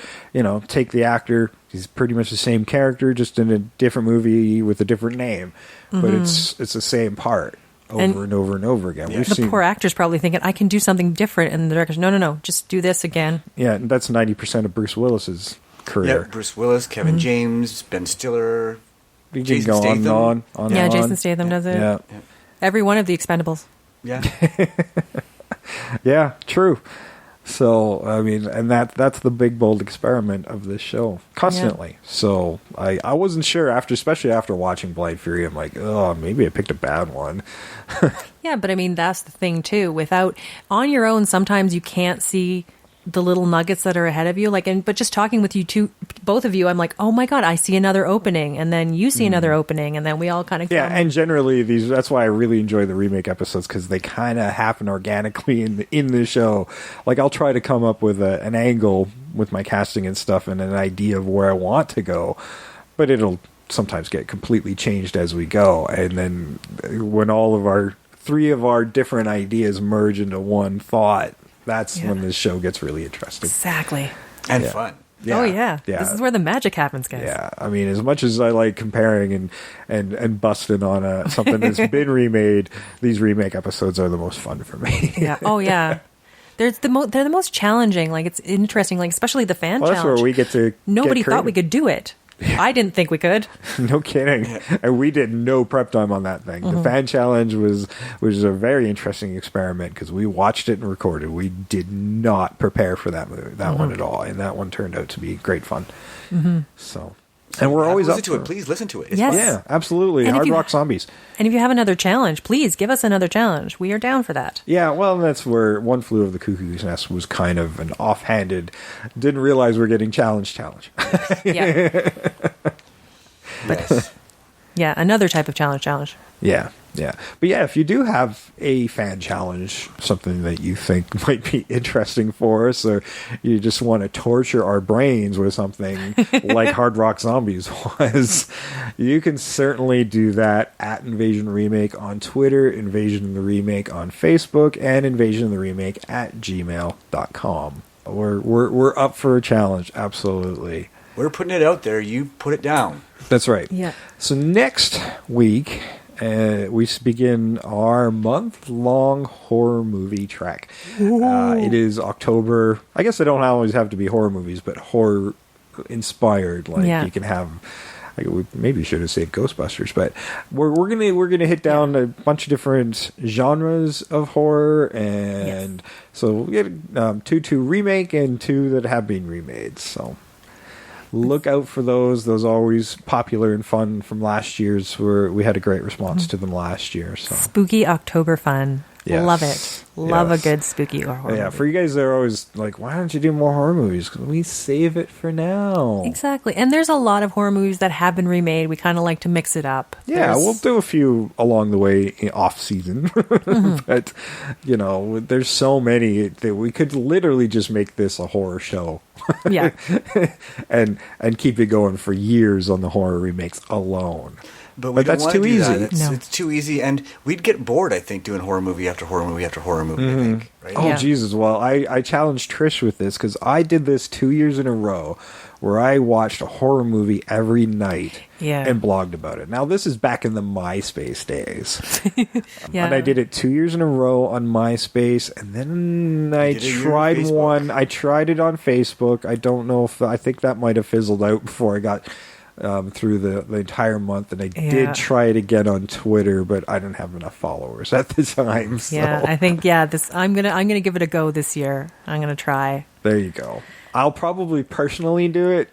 take the actor. He's pretty much the same character, just in a different movie with a different name. But it's the same part over and over and over again. Yeah. Poor actor's probably thinking, I can do something different. And the director's, no, just do this again. Yeah, and that's 90% of Bruce Willis's career. Yeah, Bruce Willis, Kevin James, Ben Stiller, Jason Statham. Jason Statham does it. Yeah. Every one of the Expendables. Yeah. Yeah, true. So, I mean, and that's the big, bold experiment of this show, constantly. Yeah. So, I wasn't sure, especially after watching Blind Fury, I'm like, oh, maybe I picked a bad one. Yeah, but I mean, that's the thing, too. On your own, sometimes you can't see the little nuggets that are ahead of you. But just talking with you two, both of you, I'm like, oh my God, I see another opening. And then you see another opening. And then we all kind of and generally that's why I really enjoy the remake episodes, because they kind of happen organically in the show. Like, I'll try to come up with an angle with my casting and stuff and an idea of where I want to go, but it'll sometimes get completely changed as we go. And then when all of 3 of our different ideas merge into one thought, that's when this show gets really interesting. Exactly. And fun. Oh yeah. This is where the magic happens, guys. Yeah, I mean, as much as I like comparing and busting on something that's been remade, these remake episodes are the most fun for me. Yeah. Oh yeah. They're the most challenging. Like, it's interesting. Like, especially the fan challenge. That's where we get to. Nobody thought we could do it. I didn't think we could. No kidding. And we did no prep time on that thing. The fan challenge was a very interesting experiment because we watched it and recorded. We did not prepare for that one at all, and that one turned out to be great fun. So, and we're always up to it. Please listen to it. It's yes. fun. Yeah, absolutely. Hard Rock Zombies. And if you have another challenge, please give us another challenge. We are down for that. Yeah, well, that's where One Flew Over the Cuckoo's Nest was kind of an offhanded. Didn't realize we're getting challenge. Yeah. Yes. Yeah, another type of challenge. Yeah. But yeah, if you do have a fan challenge, something that you think might be interesting for us, or you just want to torture our brains with something like Hard Rock Zombies was, you can certainly do that at Invasion Remake on Twitter, Invasion the Remake on Facebook, and Invasion the Remake at gmail.com. We're up for a challenge, absolutely. We're putting it out there. You put it down. That's right. Yeah. So next week, we begin our month-long horror movie track. It is October. I guess they don't always have to be horror movies, but horror-inspired. You can have. We maybe should have said Ghostbusters, but we're gonna hit down a bunch of different genres of horror, and so we get two remake and two that have been remade. So. Look out for those. Those are always popular and fun from last year's. We had a great response to them last year. So spooky October fun. Yes. Love it. Love a good spooky horror movie. For you guys, they're always like, why don't you do more horror movies? 'Cause we save it for now. Exactly. And there's a lot of horror movies that have been remade. We kind of like to mix it up. Yeah, we'll do a few along the way off season. But, there's so many that we could literally just make this a horror show. Yeah. and keep it going for years on the horror remakes alone. But that's too easy. It's too easy, and we'd get bored, I think, doing horror movie after horror movie after horror movie, I think. Right? Oh, Jesus. Well, I challenged Trish with this because I did this 2 years in a row where I watched a horror movie every night and blogged about it. Now, this is back in the MySpace days. And I did it 2 years in a row on MySpace, and then I tried one. I tried it on Facebook. I don't know I think that might have fizzled out before I got through the entire month, and I did try it again on Twitter, but I didn't have enough followers at the time. So. Yeah, I think this I'm gonna give it a go this year. I'm gonna try. There you go. I'll probably personally do it.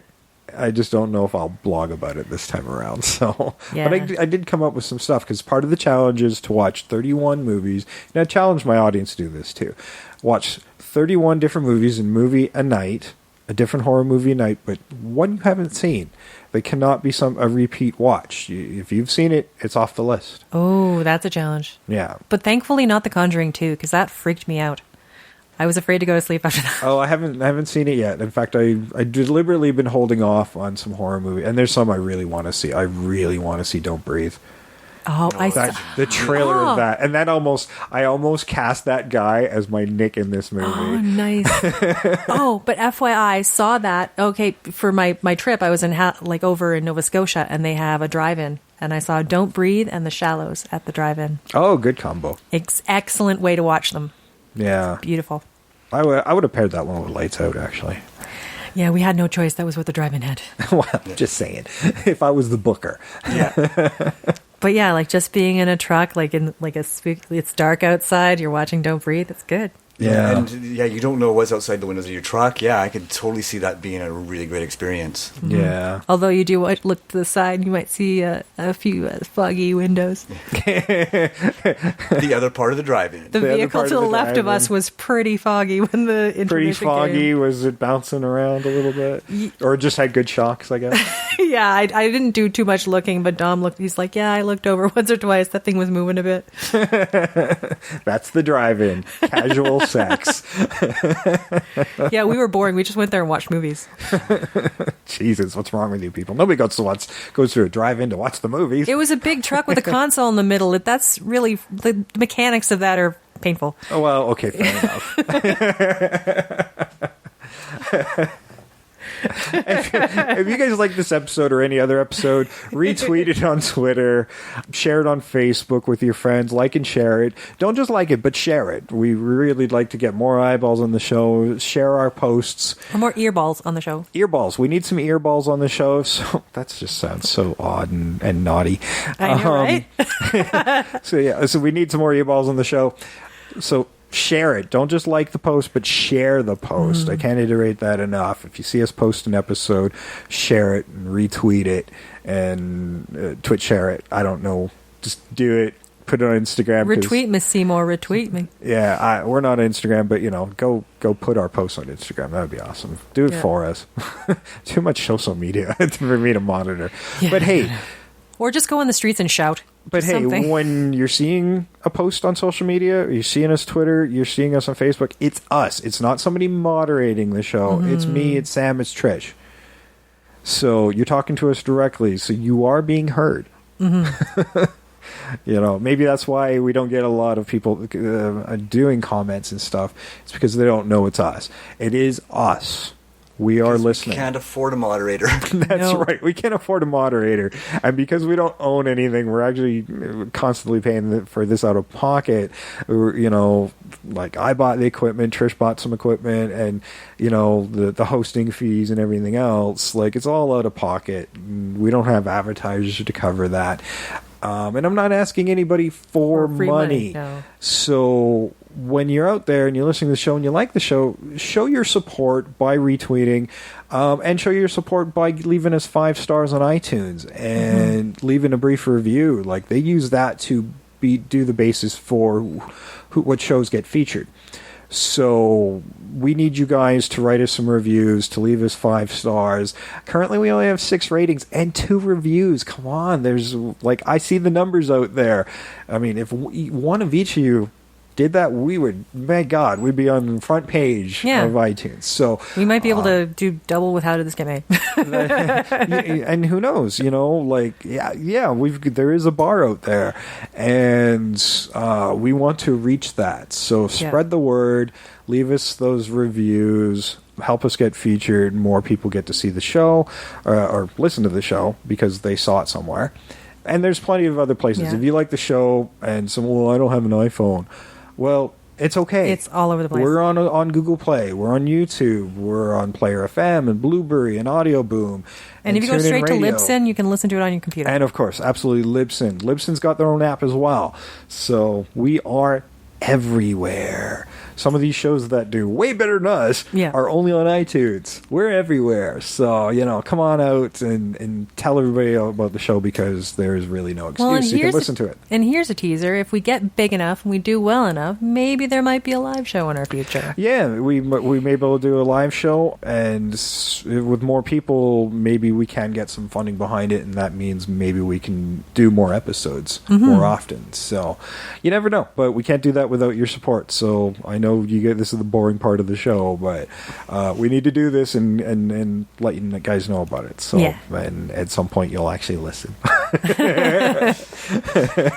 I just don't know if I'll blog about it this time around. So, but I did come up with some stuff because part of the challenge is to watch 31 movies. And I challenge my audience to do this too. Watch 31 different movies and movie a night, a different horror movie a night, but one you haven't seen. They cannot be a repeat watch. If you've seen it, it's off the list. Oh, that's a challenge. Yeah. But thankfully not The Conjuring 2, because that freaked me out. I was afraid to go to sleep after that. Oh, I haven't seen it yet. In fact, I deliberately been holding off on some horror movie, and there's some I really want to see. I really want to see Don't Breathe. Oh, the trailer of that, and I almost cast that guy as my Nick in this movie. Oh, nice. But FYI, I saw that. Okay, for my trip, I was over in Nova Scotia, and they have a drive-in, and I saw Don't Breathe and The Shallows at the drive-in. Oh, good combo. Excellent way to watch them. Yeah, beautiful. I would have paired that one with Lights Out, actually. Yeah, we had no choice. That was what the drive-in had. Well, just saying. If I was the booker. Yeah. But yeah, just being in a truck, it's dark outside, you're watching Don't Breathe, it's good. Yeah. And you don't know what's outside the windows of your truck. Yeah, I could totally see that being a really great experience. Mm-hmm. Yeah. Although you do look to the side, you might see a few foggy windows. The other part of the drive-in. The vehicle to the left of us was pretty foggy when the intermission Pretty foggy? came. Was it bouncing around a little bit? Or just had good shocks, I guess? Yeah, I didn't do too much looking, but Dom looked, he's like, yeah, I looked over once or twice. That thing was moving a bit. That's the drive-in. Casual sex. Yeah, we were boring. We just went there and watched movies. Jesus, what's wrong with you people? Nobody goes to a drive-in to watch the movies. It was a big truck with a console in the middle. That's really, the mechanics of that are painful. Oh, well, okay, fair enough. If you guys like this episode or any other episode, retweet it on Twitter, share it on Facebook with your friends, like and share it. Don't just like it, but share it. We really like to get more eyeballs on the show. Share our posts. Or more earballs on the show. Earballs. We need some earballs on the show. So that just sounds so odd and naughty. I know, right? So we need some more earballs on the show. So share it. Don't just like the post, but share the post. I can't iterate that enough. If you see us post an episode, share it and retweet it and Twitch share it. I don't know. Just do it. Put it on Instagram. Retweet Miss Seymour. Retweet me. Yeah, we're not on Instagram, but go put our posts on Instagram. That would be awesome. Do it for us. Too much social media for me to monitor. Yeah. But hey. Or just go on the streets and shout. But hey, something. When you're seeing a post on social media, or you're seeing us Twitter, you're seeing us on Facebook, it's us. It's not somebody moderating the show. It's me, it's Sam, it's Trish. So you're talking to us directly, so you are being heard. Maybe that's why we don't get a lot of people doing comments and stuff. It's because they don't know it's us. It is us. We are listening. We can't afford a moderator. That's right. We can't afford a moderator. And because we don't own anything, we're actually constantly paying for this out of pocket. Like I bought the equipment, Trish bought some equipment, and, the hosting fees and everything else. Like, it's all out of pocket. We don't have advertisers to cover that. And I'm not asking anybody for money. No. So when you're out there and you're listening to the show and you like the show, show your support by retweeting and show your support by leaving us 5 stars on iTunes and leaving a brief review. Like, they use that to do the basis for what shows get featured. So we need you guys to write us some reviews, to leave us 5 stars. Currently, we only have 6 ratings and 2 reviews. Come on, I see the numbers out there. I mean, if one of each of you did that, we'd be on the front page of iTunes. So we might be able to do double with How Did This Get Made? And who knows, there is a bar out there, and we want to reach that. So spread the word, leave us those reviews, help us get featured. More people get to see the show or listen to the show because they saw it somewhere. And there's plenty of other places. If you like the show and I don't have an iPhone. Well, it's okay. It's all over the place. We're on Google Play. We're on YouTube. We're on Player FM and Blueberry and Audio Boom. And if you go straight to Libsyn, you can listen to it on your computer. And, of course, absolutely Libsyn. Libsyn's got their own app as well. So we are everywhere. Some of these shows that do way better than us are only on iTunes. We're everywhere. So, come on out and tell everybody about the show because there's really no excuse. You can listen to it. And here's a teaser. If we get big enough and we do well enough, maybe there might be a live show in our future. Yeah, we may be able to do a live show, and with more people, maybe we can get some funding behind it, and that means maybe we can do more episodes more often. So you never know, but we can't do that without your support. So I know this is the boring part of the show, but we need to do this and let you guys know about it. So and at some point you'll actually listen.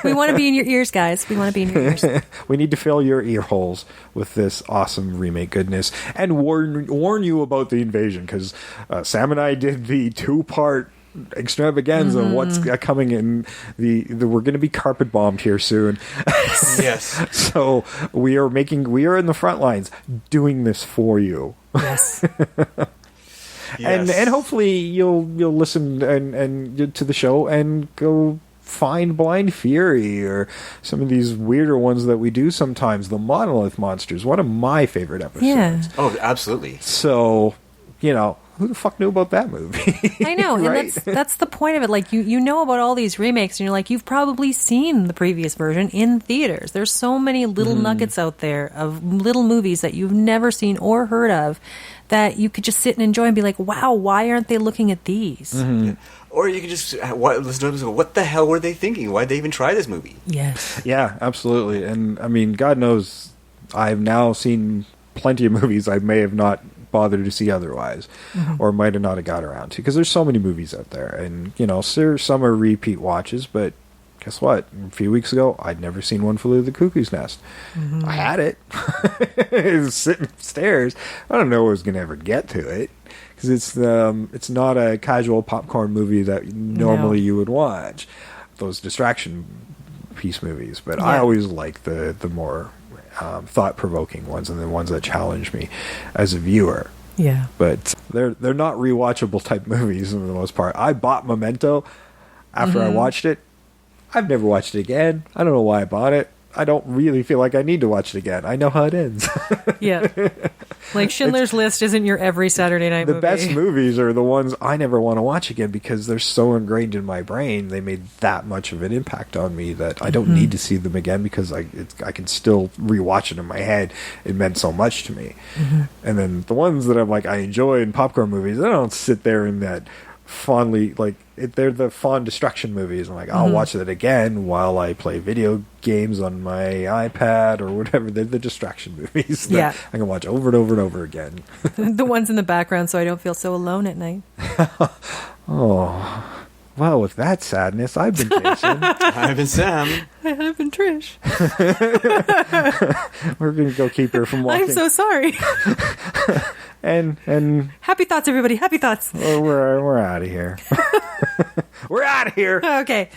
We want to be in your ears, guys. We want to be in your ears. We need to fill your ear holes with this awesome remake goodness and warn you about the invasion, because Sam and I did the 2-part extravaganza of what's coming in. We're going to be carpet bombed here soon. Yes. So we are in the front lines doing this for you. Yes. And hopefully you'll listen and to the show and go find Blind Fury or some of these weirder ones that we do sometimes. The Monolith Monsters, one of my favorite episodes. Yeah. Oh, absolutely. So, who the fuck knew about that movie? I know, right? And that's the point of it. Like, you know about all these remakes, and you're like, you've probably seen the previous version in theaters. There's so many little nuggets out there of little movies that you've never seen or heard of that you could just sit and enjoy and be like, wow, why aren't they looking at these? Yeah. Or you could just listen to them and go, what the hell were they thinking? Why'd they even try this movie? Yes. Yeah, absolutely. And, I mean, God knows I've now seen plenty of movies I may have not bothered to see otherwise, or might have not have got around to, because there's so many movies out there, and some are repeat watches, but guess what? A few weeks ago, I'd never seen One Flew Over the Cuckoo's Nest. I had it. It was sitting upstairs. I don't know if I was going to ever get to it. because it's not a casual popcorn movie that normally you would watch. Those distraction piece movies, but I always like the more thought-provoking ones and the ones that challenge me as a viewer. Yeah. But they're not rewatchable type movies for the most part. I bought Memento after I watched it. I've never watched it again. I don't know why I bought it. I don't really feel like I need to watch it again. I know how it ends. Yeah. Like Schindler's List isn't your every Saturday night movie. The best movies are the ones I never want to watch again because they're so ingrained in my brain. They made that much of an impact on me that I don't need to see them again because I can still rewatch it in my head. It meant so much to me. And then the ones that I'm like, I enjoy in popcorn movies, I don't sit there in that fondly, like, they're the fond destruction movies. I'm like, I'll watch that again while I play video games on my iPad or whatever. They're the distraction movies that I can watch over and over and over again. The ones in the background so I don't feel so alone at night. Oh, well, with that sadness, I've been Jason. I've been Sam. I've been Trish. We're going to go keep her from walking. I'm so sorry. And happy thoughts, everybody. Happy thoughts. we're out of here. We're out of here. Okay.